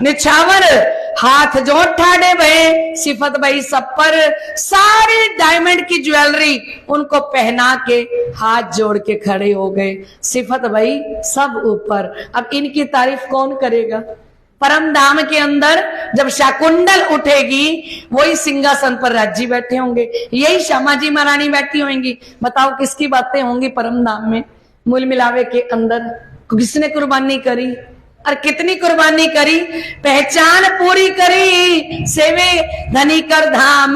निछावर, हाथ जो ठाड़े भय सिफत भई सब पर। सारी डायमंड की ज्वेलरी उनको पहना के हाथ जोड़ के खड़े हो गए, सिफत भई सब ऊपर। अब इनकी तारीफ कौन करेगा? परम धाम के अंदर जब शाकुंडल उठेगी वही सिंहासन पर राज्य बैठे होंगे, यही श्यामा जी महारानी बैठी होंगी। बताओ किसकी बातें होंगी परम धाम में? मूल मिलावे के अंदर किसने कुर्बानी करी और कितनी कुर्बानी करी? पहचान पूरी करी सेवे धनी कर धाम।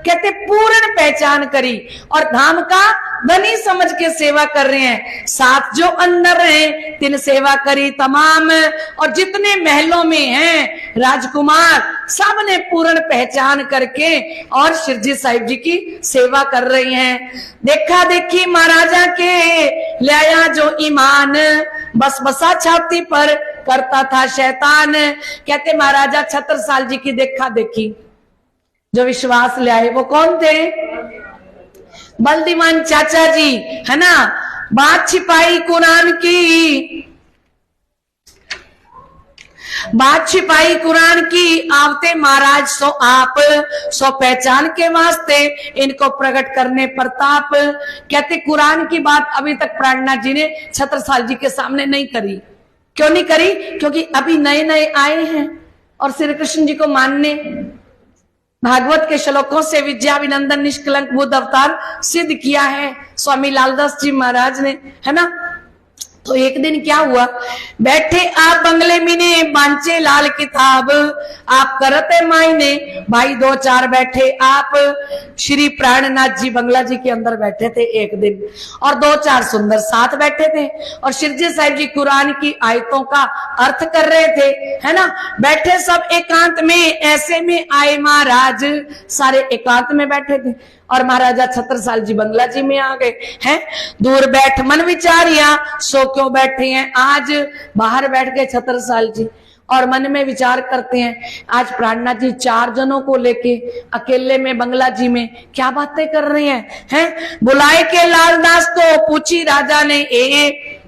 कहते पूर्ण पहचान करी और धाम का धनी समझ के सेवा कर रहे हैं। साथ जो अंदर हैं तिन सेवा करी तमाम। और जितने महलों में हैं राजकुमार सब ने पूर्ण पहचान करके और शिरजी साहिब जी की सेवा कर रही हैं। देखा देखी महाराजा के ले आया जो ईमान, बस बसा छाती पर करता था शैतान। कहते महाराजा छत्रसाल जी की देखा देखी जो विश्वास ले आए वो कौन थे? बल्दीवान चाचा जी, है ना। बात छिपाई कुरान की, बात छिपाई कुरान की, आवते महाराज सो आप, सो पहचान के वास्ते इनको प्रकट करने प्रताप। कहते कुरान की बात अभी तक प्राणनाथ जी ने छत्रसाल जी के सामने नहीं करी। क्यों नहीं करी? क्योंकि अभी नए नए आए हैं और श्री कृष्ण जी को मानने भागवत के श्लोकों से विद्या अभिनंदन निष्कलंक बुद्ध अवतार सिद्ध किया है स्वामी लालदास जी महाराज ने, है ना। तो एक दिन क्या हुआ, बैठे आप बंगले में ने बांचे लाल किताब, आप करते मायने भाई दो चार बैठे आप। श्री प्राणनाथ जी बंगला जी के अंदर बैठे थे एक दिन और दो चार सुंदर साथ बैठे थे और शिरजी साहिब जी कुरान की आयतों का अर्थ कर रहे थे, है ना। बैठे सब एकांत में, ऐसे में आए महाराज, सारे एकांत में बैठे थे और महाराजा छत्रसाल जी बंगला जी में आ गए हैं। दूर बैठ मन विचारिया, सो क्यों बैठे हैं आज। बाहर बैठ गए छत्रसाल जी और मन में विचार करते हैं आज प्राणनाथ जी चार जनों को लेके अकेले में बंगला जी में क्या बातें कर रहे हैं। बुलाए के लालदास को पूछी राजा ने,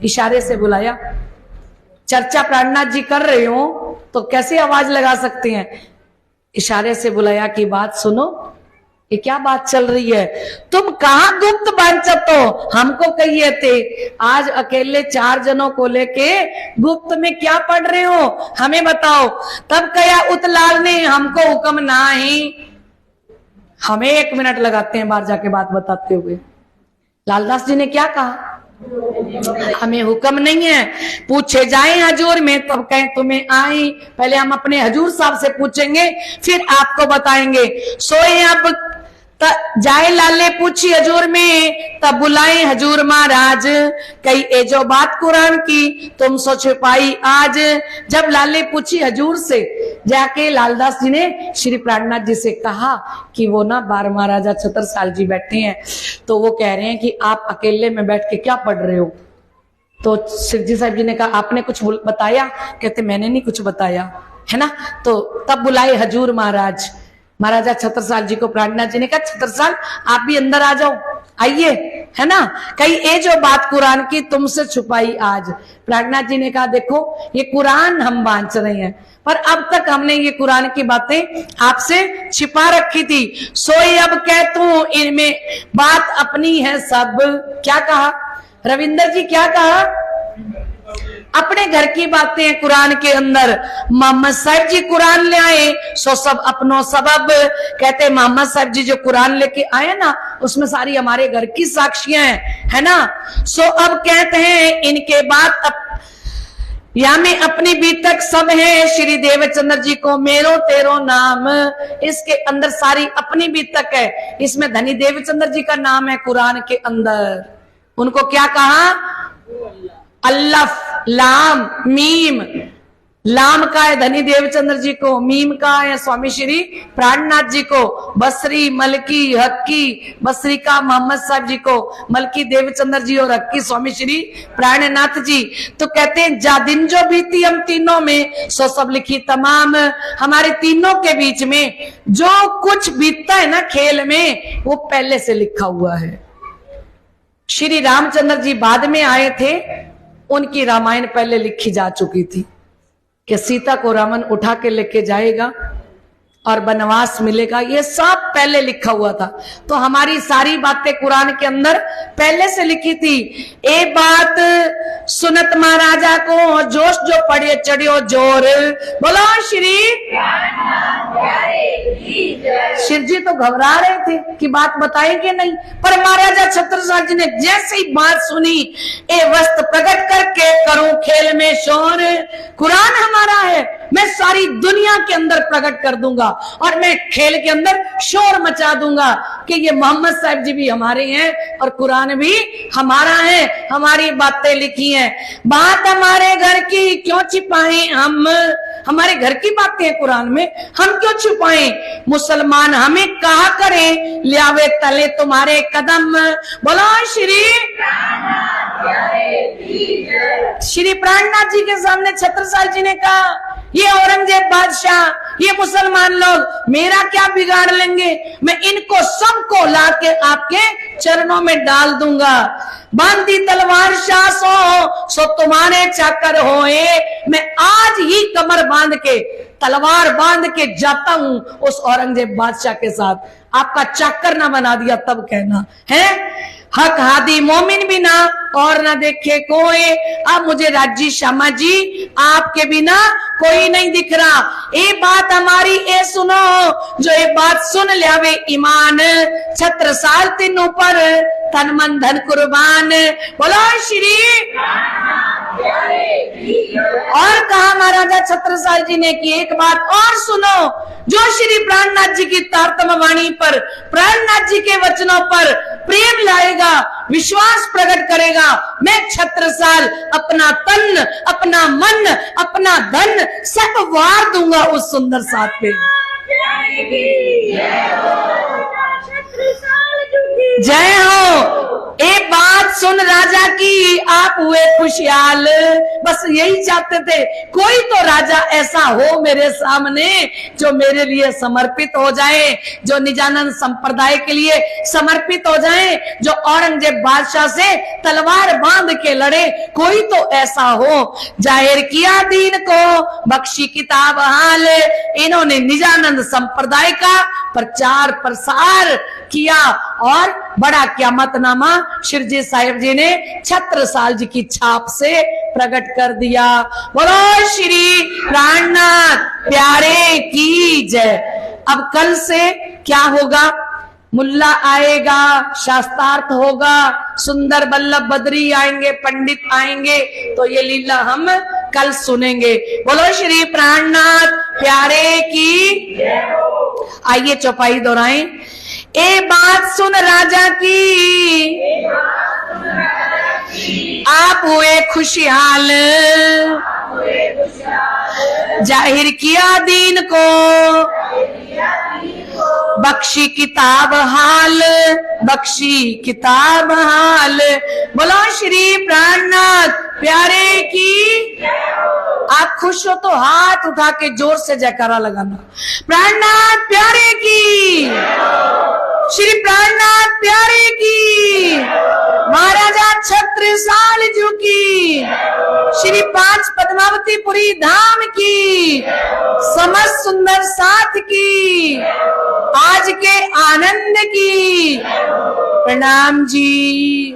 इशारे से बुलाया। चर्चा प्राणनाथ जी कर रहे हो तो कैसे आवाज लगा सकते हैं? इशारे से बुलाया कि बात सुनो, ये क्या बात चल रही है? तुम कहां गुप्त बांचत हो, हमको कहिए थे। आज अकेले चार जनों को लेके गुप्त में क्या पढ़ रहे हो, हमें बताओ। तब कया उतलाल ने हमको हुक्म ना ही। हमें 1 मिनट लगाते हैं बाहर जाके बात बताते हुए। लालदास जी ने क्या कहा? हमें हुक्म नहीं है, पूछे जाए हजूर में तब कहें तुम्हें आई। पहले हम अपने हजूर साहब से पूछेंगे फिर आपको बताएंगे। सोए अब जाए लाले पूछी हजूर में, तब बुलाए हजूर महाराज, कई ए जो बात कुरान की तुम सो छिपाई आज। जब लाले पूछी हजूर से, जाके लालदास जी ने श्री प्राणनाथ जी से कहा कि वो ना बार महाराजा छत्रसाल जी बैठे हैं, तो वो कह रहे हैं कि आप अकेले में बैठ के क्या पढ़ रहे हो। तो शिरजी साहिब जी ने कहा आपने कुछ बताया? कहते मैंने नहीं कुछ बताया, है ना। तो तब बुलाए हजूर महाराज, महाराजा छत्रसाल जी को प्राणनाथ जी ने कहा छत्रसाल आप भी अंदर आ जाओ, आइए, है ना। कई ए जो बात कुरान की तुमसे छुपाई आज। प्राणनाथ जी ने कहा देखो ये कुरान हम बांच रहे हैं, पर अब तक हमने ये कुरान की बातें आपसे छिपा रखी थी। सोई अब कहतूं इनमें बात अपनी है सब। क्या कहा रविंदर जी, क्या कहा? अपने घर की बातें हैं कुरान के अंदर। मोहम्मद साहब जी कुरान ले आए सो सब अपनों सबब। कहते मोहम्मद साहब जी जो कुरान लेके आए ना उसमें सारी हमारे घर की साक्षियां हैं, है ना। सो अब कहते हैं इनके बाद या में अपनी बीतक सब है श्री देवचंद्र जी को मेरो तेरो नाम। इसके अंदर सारी अपनी बीतक है, इसमें धनी देवचंद्र जी का नाम है कुरान के अंदर। उनको क्या कहा? अल्लफ लाम मीम। लाम का है धनी देवचंद्र जी को, मीम का है स्वामी श्री प्राणनाथ जी को, बसरी मलकी हक्की बसरी का मोहम्मद साहब जी को, मलकी देवचंद्र जी और हक्की स्वामी श्री प्राणनाथ जी। तो कहते हैं जा दिन जो बीती हम तीनों में सो सब लिखी तमाम। हमारे तीनों के बीच में जो कुछ बीतता है ना खेल में, वो पहले से लिखा हुआ है। श्री रामचंद्र जी बाद में आए थे, उनकी रामायण पहले लिखी जा चुकी थी कि सीता को रावण उठा के लेके जाएगा और वनवास मिलेगा, ये सब पहले लिखा हुआ था। तो हमारी सारी बातें कुरान के अंदर पहले से लिखी थी। एक बात सुनत महाराजा को जोश जो पड़े चढ़ियो जोर। बोलो श्री शिव जी तो घबरा रहे थे कि बात बताएंगे नहीं, पर महाराजा छत्रसाल जी ने जैसे ही बात सुनी, ए वस्त प्रकट करके करूं खेल में शोर। कुरान हमारा है, मैं सारी दुनिया के अंदर प्रकट कर दूंगा और मैं खेल के अंदर शोर मचा दूंगा कि ये मोहम्मद साहब जी भी हमारे हैं और कुरान भी हमारा है, हमारी बातें लिखी हैं। बात हमारे घर की क्यों छिपाएं हम, हमारे घर की बातें हैं कुरान में, हम क्यों छुपाएं। मुसलमान हमें कहा करें लियावे तले तुम्हारे कदम। बोलो श्री प्राणनाथ जी के सामने छत्रसाल जी ने कहा, ये औरंगजेब बादशाह, ये मुसलमान लोग मेरा क्या बिगाड़ लेंगे, मैं इनको सबको लाके आपके चरणों में डाल दूंगा। बांधी तलवार शासो सो तुम्हारे चाकर होए। मैं आज ही कमर बांध के तलवार बांध के जाता हूं उस औरंगजेब बादशाह के साथ, आपका चाकर ना बना दिया तब कहना है। हक हादी मोमिन बिना और न देखे कोई। अब मुझे राजी श्यामा जी आपके बिना कोई नहीं दिख रहा। ये बात हमारी ए सुनो, जो ये बात सुन लियावे ईमान। छत्रसाल तीनों पर तन मन धन कुर्बान। बोलो श्री। और कहा महाराजा छत्रसाल जी ने कि एक बात और सुनो, जो श्री प्राणनाथ जी की तारतम वाणी पर, प्राणनाथ जी के वचनों पर प्रेम लाएगा, विश्वास प्रकट करेगा, मैं छत्रसाल अपना तन, अपना मन, अपना धन सब वार दूंगा उस सुंदर साथ पे। जय हो। एक बात सुन राजा की आप हुए खुशहाल। बस यही चाहते थे, कोई तो राजा ऐसा हो मेरे सामने जो मेरे लिए समर्पित हो जाए, जो निजानंद संप्रदाय के लिए समर्पित हो जाए, जो औरंगजेब बादशाह से तलवार बांध के लड़े। कोई तो ऐसा हो। जाहिर किया दीन को बख्शी किताब हाल। इन्होंने निजानंद संप्रदाय का प्रचार प्रसार किया और बड़ा क़यामतनामा शिरजी साहिब जी ने छत्रसाल जी की छाप से प्रकट कर दिया। बोलो श्री प्राणनाथ प्यारे की जय। अब कल से क्या होगा? मुल्ला आएगा, शास्त्रार्थ होगा, सुंदर बल्लभ बद्री आएंगे, पंडित आएंगे, तो ये लीला हम कल सुनेंगे। बोलो श्री प्राणनाथ प्यारे की। आइए चौपाई दोहराएं। ए बात सुन राजा की आप हुए खुशहाल। जाहिर किया दीन को बख्शी किताब हाल, बख्शी किताब हाल। बोलो श्री प्राणनाथ प्यारे की। आप खुश हो तो हाथ उठा के जोर से जयकारा लगाना। प्राणनाथ प्यारे की। श्री प्राणनाथ प्यारे की। महाराजा छत्रसाल जी की। श्री पांच पद्मावतीपुरी धाम की। समस्त सुंदर साथ की। आज के आनंद की। प्रणाम जी।